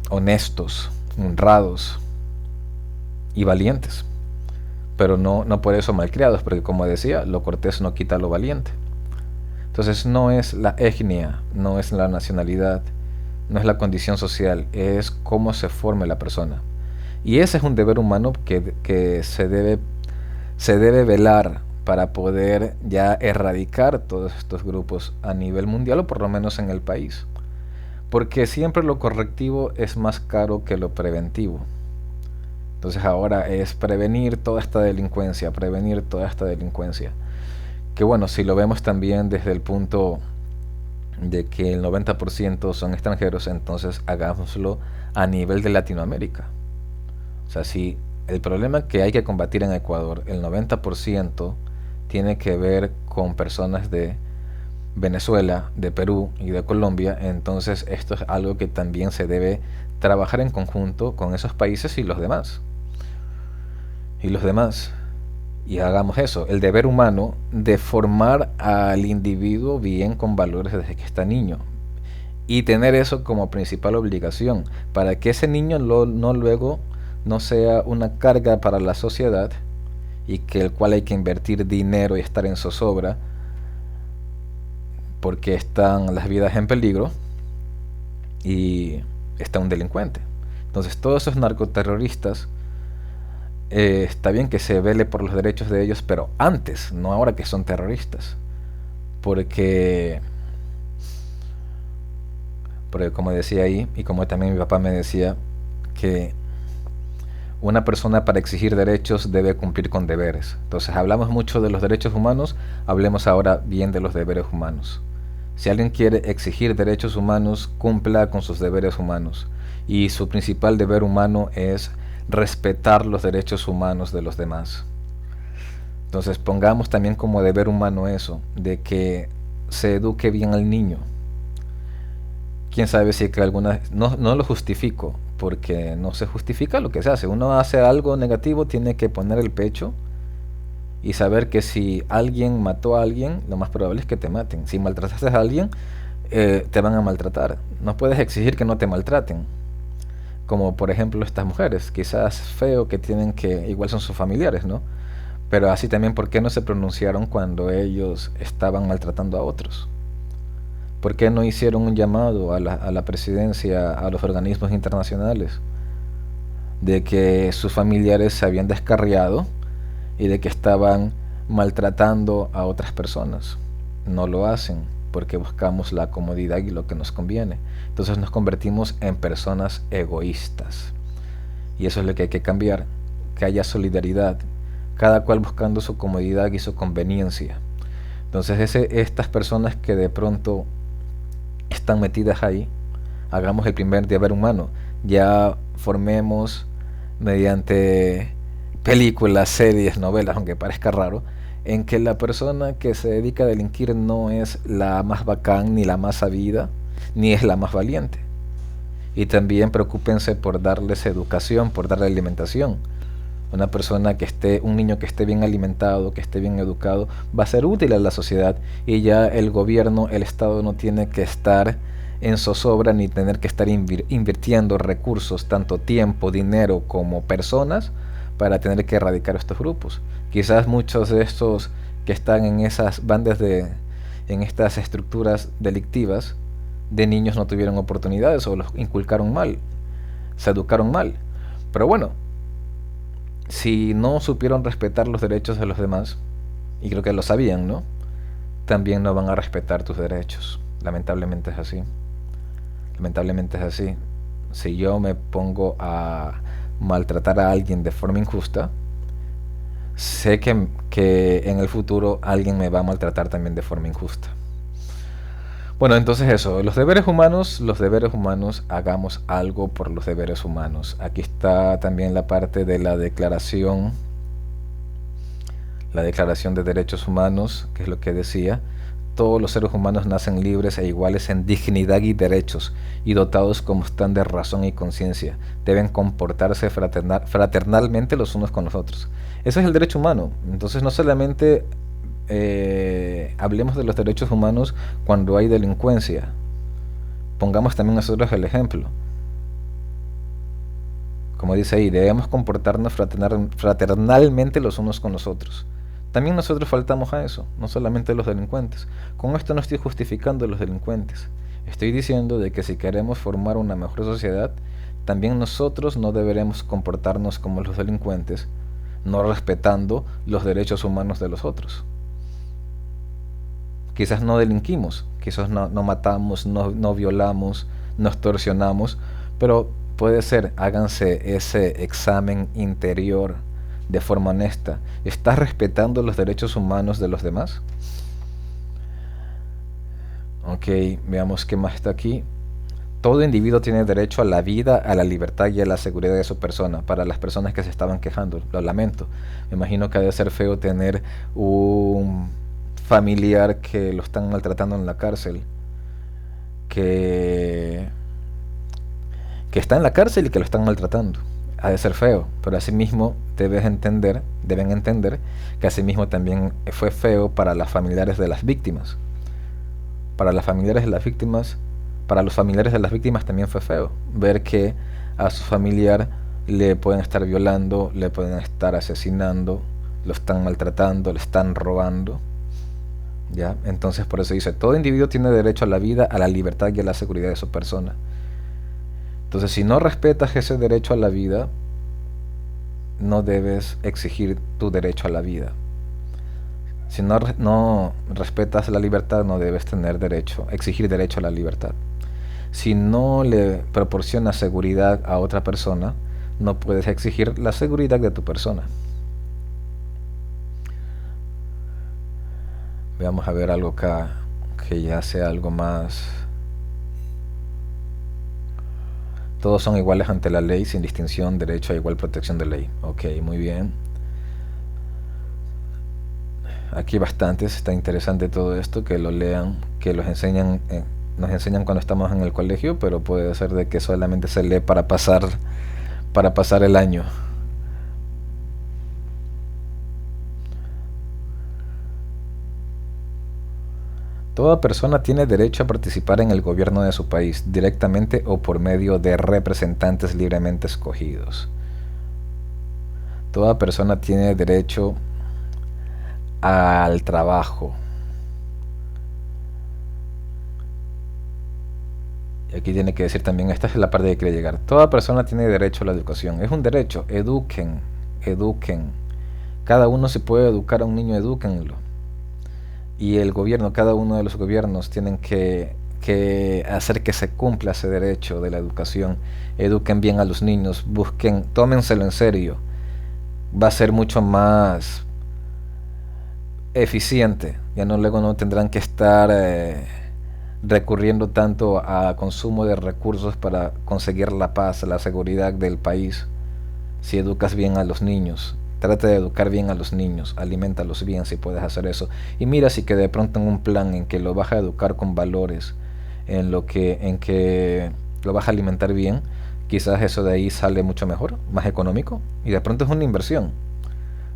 honestos, honrados y valientes. Pero no por eso malcriados, porque como decía, lo cortés no quita lo valiente. Entonces no es la etnia, no es la nacionalidad, no es la condición social, es cómo se forme la persona. Y ese es un deber humano que se debe velar para poder ya erradicar todos estos grupos a nivel mundial o por lo menos en el país. Porque siempre lo correctivo es más caro que lo preventivo. Entonces ahora es prevenir toda esta delincuencia, Que bueno, si lo vemos también desde el punto de que el 90% son extranjeros, entonces hagámoslo a nivel de Latinoamérica. O sea, si el problema que hay que combatir en Ecuador, el 90% tiene que ver con personas de Venezuela, de Perú y de Colombia, entonces esto es algo que también se debe trabajar en conjunto con esos países y los demás. Y hagamos eso, el deber humano de formar al individuo bien con valores desde que está niño. Y tener eso como principal obligación, para que ese niño luego no sea una carga para la sociedad y que el cual hay que invertir dinero y estar en zozobra porque están las vidas en peligro y está un delincuente. Entonces todos esos narcoterroristas, está bien que se vele por los derechos de ellos, pero antes, no ahora que son terroristas. Porque como decía ahí, y como también mi papá me decía, que una persona para exigir derechos debe cumplir con deberes. Entonces hablamos mucho de los derechos humanos, hablemos ahora bien de los deberes humanos. Si alguien quiere exigir derechos humanos, cumpla con sus deberes humanos. Y su principal deber humano es respetar los derechos humanos de los demás. Entonces pongamos también como deber humano eso, de que se eduque bien al niño. Quién sabe si que algunas, no lo justifico, porque no se justifica lo que se hace. Uno hace algo negativo, tiene que poner el pecho y saber que si alguien mató a alguien, lo más probable es que te maten. Si maltrataste a alguien, te van a maltratar. No puedes exigir que no te maltraten. Como por ejemplo estas mujeres, quizás feo que tienen que, igual son sus familiares, ¿no? Pero así también, ¿por qué no se pronunciaron cuando ellos estaban maltratando a otros? ¿Por qué no hicieron un llamado a la presidencia, a los organismos internacionales, de que sus familiares se habían descarriado y de que estaban maltratando a otras personas? No lo hacen porque buscamos la comodidad y lo que nos conviene. Entonces nos convertimos en personas egoístas. Y eso es lo que hay que cambiar, que haya solidaridad, cada cual buscando su comodidad y su conveniencia. Entonces estas personas que de pronto están metidas ahí, hagamos el primer deber humano. Ya formemos mediante películas, series, novelas, aunque parezca raro, en que la persona que se dedica a delinquir no es la más bacán, ni la más sabida, ni es la más valiente. Y también preocúpense por darles educación, por darle alimentación. Una persona un niño que esté bien alimentado, que esté bien educado, va a ser útil a la sociedad, y ya el gobierno, el Estado no tiene que estar en zozobra ni tener que estar invirtiendo recursos, tanto tiempo, dinero como personas, para tener que erradicar estos grupos. Quizás muchos de estos que están en esas bandas en estas estructuras delictivas, de niños no tuvieron oportunidades o los inculcaron mal, se educaron mal. Pero bueno, si no supieron respetar los derechos de los demás, y creo que lo sabían, ¿no? También no van a respetar tus derechos. Lamentablemente es así. Si yo me pongo a maltratar a alguien de forma injusta, sé que en el futuro alguien me va a maltratar también de forma injusta. Bueno, entonces eso, los deberes humanos, hagamos algo por los deberes humanos. Aquí está también la parte de la Declaración de Derechos Humanos, que es lo que decía: todos los seres humanos nacen libres e iguales en dignidad y derechos, y dotados como están de razón y conciencia. Deben comportarse fraternalmente los unos con los otros. Ese es el derecho humano. Entonces no solamente hablemos de los derechos humanos cuando hay delincuencia. Pongamos también nosotros el ejemplo. Como dice ahí, debemos comportarnos fraternalmente los unos con los otros. También nosotros faltamos a eso, no solamente los delincuentes. Con esto no estoy justificando a los delincuentes. Estoy diciendo de que si queremos formar una mejor sociedad, también nosotros no deberemos comportarnos como los delincuentes, no respetando los derechos humanos de los otros. Quizás no delinquimos, quizás no matamos, no violamos, no extorsionamos, pero puede ser, háganse ese examen interior de forma honesta. ¿Estás respetando los derechos humanos de los demás? Ok, veamos qué más está aquí. Todo individuo tiene derecho a la vida, a la libertad y a la seguridad de su persona. Para las personas que se estaban quejando, lo lamento. Me imagino que ha de ser feo tener un familiar que lo están maltratando en la cárcel, que está en la cárcel y que lo están maltratando. Ha de ser feo, pero asimismo deben entender que asimismo también fue feo para las familiares de las víctimas. Para los familiares de las víctimas también fue feo ver que a su familiar le pueden estar violando, le pueden estar asesinando, lo están maltratando, le están robando. ¿Ya? Entonces por eso dice, todo individuo tiene derecho a la vida, a la libertad y a la seguridad de su persona. Entonces, si no respetas ese derecho a la vida, no debes exigir tu derecho a la vida. Si no respetas la libertad, no debes exigir derecho a la libertad. Si no le proporcionas seguridad a otra persona, no puedes exigir la seguridad de tu persona. Veamos a ver algo acá que ya sea algo más. Todos son iguales ante la ley, sin distinción, derecho a igual protección de ley. Ok, muy bien. Aquí bastantes, está interesante todo esto, que lo lean, que nos enseñan cuando estamos en el colegio, pero puede ser de que solamente se lee para pasar el año. Toda persona tiene derecho a participar en el gobierno de su país, directamente o por medio de representantes libremente escogidos. Toda persona tiene derecho al trabajo. Y aquí tiene que decir también, esta es la parte que quiere llegar. Toda persona tiene derecho a la educación. Es un derecho. Eduquen. Cada uno se puede educar a un niño, edúquenlo. Y el gobierno, cada uno de los gobiernos tienen que hacer que se cumpla ese derecho de la educación. Eduquen bien a los niños, tómenselo en serio. Va a ser mucho más eficiente. Ya luego no tendrán que estar recurriendo tanto a consumo de recursos para conseguir la paz, la seguridad del país. Si educas bien a los niños, trata de educar bien a los niños, alimentalos bien si puedes hacer eso. Y mira si que de pronto en un plan en que lo vas a educar con valores, en que lo vas a alimentar bien, quizás eso de ahí sale mucho mejor, más económico, y de pronto es una inversión,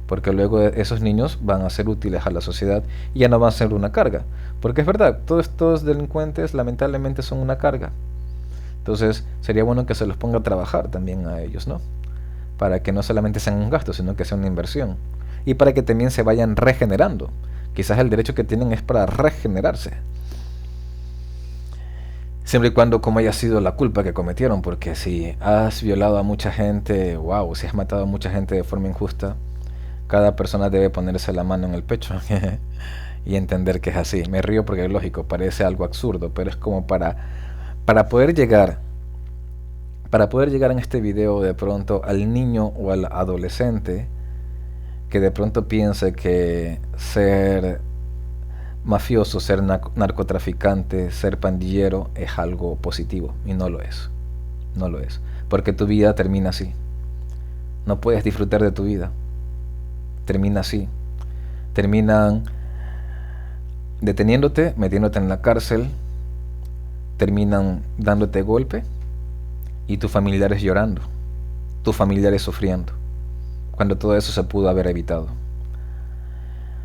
porque luego esos niños van a ser útiles a la sociedad y ya no van a ser una carga, porque es verdad, todos estos delincuentes lamentablemente son una carga. Entonces sería bueno que se los ponga a trabajar también a ellos, ¿no? Para que no solamente sean un gasto, sino que sea una inversión. Y para que también se vayan regenerando. Quizás el derecho que tienen es para regenerarse. Siempre y cuando como haya sido la culpa que cometieron, porque si has violado a mucha gente, wow, si has matado a mucha gente de forma injusta, cada persona debe ponerse la mano en el pecho y entender que es así. Me río porque es lógico, parece algo absurdo, pero es como para poder llegar para poder llegar en este video de pronto al niño o al adolescente que de pronto piense que ser mafioso, ser narcotraficante, ser pandillero es algo positivo, y no lo es. No lo es, porque tu vida termina así. No puedes disfrutar de tu vida. Termina así. Terminan deteniéndote, metiéndote en la cárcel, terminan dándote golpe y tus familiares llorando, tus familiares sufriendo, cuando todo eso se pudo haber evitado.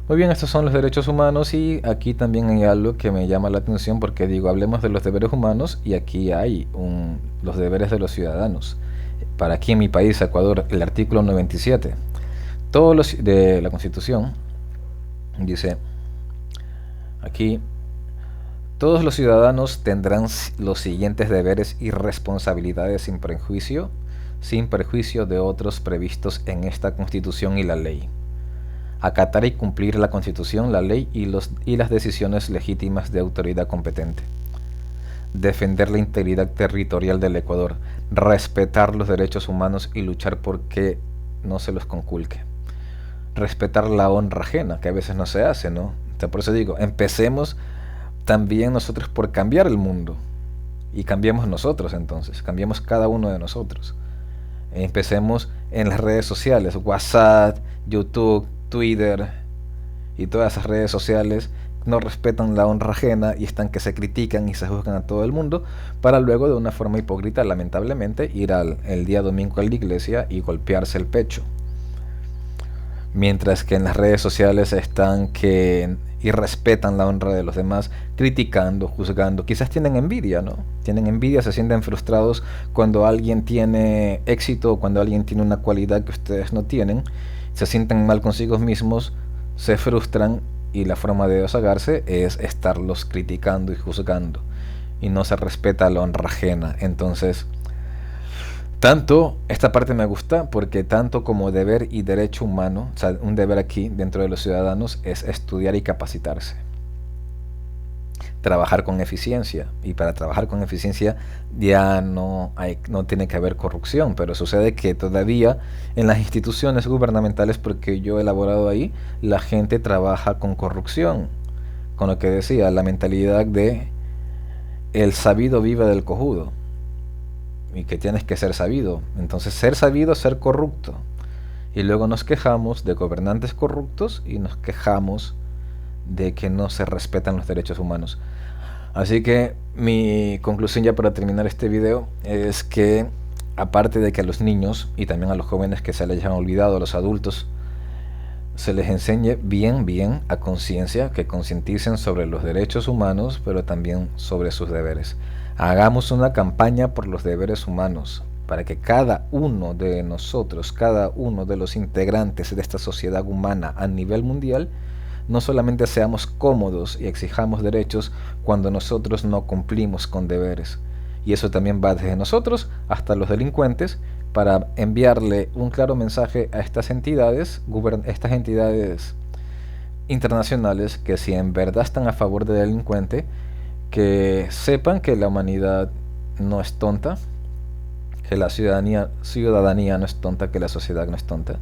Muy bien, estos son los derechos humanos, y aquí también hay algo que me llama la atención, porque digo, hablemos de los deberes humanos, y aquí hay los deberes de los ciudadanos. Para aquí en mi país, Ecuador, el artículo 97 de la Constitución dice aquí: todos los ciudadanos tendrán los siguientes deberes y responsabilidades sin perjuicio de otros previstos en esta Constitución y la ley. Acatar y cumplir la Constitución, la ley y las decisiones legítimas de autoridad competente. Defender la integridad territorial del Ecuador. Respetar los derechos humanos y luchar por que no se los conculque. Respetar la honra ajena, que a veces no se hace, ¿no? Por eso digo, empecemos también nosotros por cambiar el mundo. Y cambiemos nosotros entonces, cambiemos cada uno de nosotros. Empecemos en las redes sociales, WhatsApp, YouTube, Twitter y todas esas redes sociales no respetan la honra ajena y están que se critican y se juzgan a todo el mundo, para luego de una forma hipócrita, lamentablemente, ir el día domingo a la iglesia y golpearse el pecho. Mientras que en las redes sociales están que irrespetan la honra de los demás, criticando, juzgando, quizás tienen envidia, ¿no? Tienen envidia, se sienten frustrados cuando alguien tiene éxito, cuando alguien tiene una cualidad que ustedes no tienen, se sienten mal consigo mismos, se frustran, y la forma de desahogarse es estarlos criticando y juzgando, y no se respeta la honra ajena. Entonces, tanto esta parte me gusta, porque tanto como deber y derecho humano, o sea, un deber aquí dentro de los ciudadanos es estudiar y capacitarse, trabajar con eficiencia, y para trabajar con eficiencia ya no tiene que haber corrupción, pero sucede que todavía en las instituciones gubernamentales, porque yo he elaborado ahí, la gente trabaja con corrupción, con lo que decía, la mentalidad de el sabido vive del cojudo, y que tienes que ser sabido. Entonces, ser sabido es ser corrupto, y luego nos quejamos de gobernantes corruptos y nos quejamos de que no se respetan los derechos humanos. Así que mi conclusión, ya para terminar este video, es que aparte de que a los niños y también a los jóvenes que se les hayan olvidado, a los adultos, se les enseñe bien a conciencia, que concienticen sobre los derechos humanos, pero también sobre sus deberes. Hagamos una campaña por los deberes humanos, para que cada uno de nosotros, cada uno de los integrantes de esta sociedad humana a nivel mundial, no solamente seamos cómodos y exijamos derechos cuando nosotros no cumplimos con deberes. Y eso también va desde nosotros hasta los delincuentes, para enviarle un claro mensaje a estas entidades internacionales, que si en verdad están a favor del delincuente, que sepan que la humanidad no es tonta, que la ciudadanía no es tonta, que la sociedad no es tonta,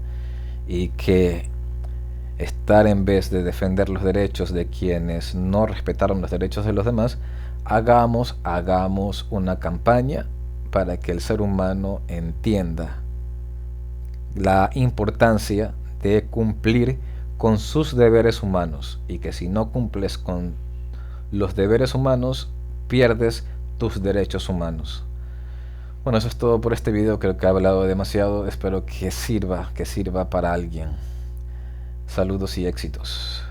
y que estar, en vez de defender los derechos de quienes no respetaron los derechos de los demás, hagamos una campaña para que el ser humano entienda la importancia de cumplir con sus deberes humanos, y que si no cumples con los deberes humanos, pierdes tus derechos humanos. Bueno, eso es todo por este video. Creo que he hablado demasiado. Espero que sirva para alguien. Saludos y éxitos.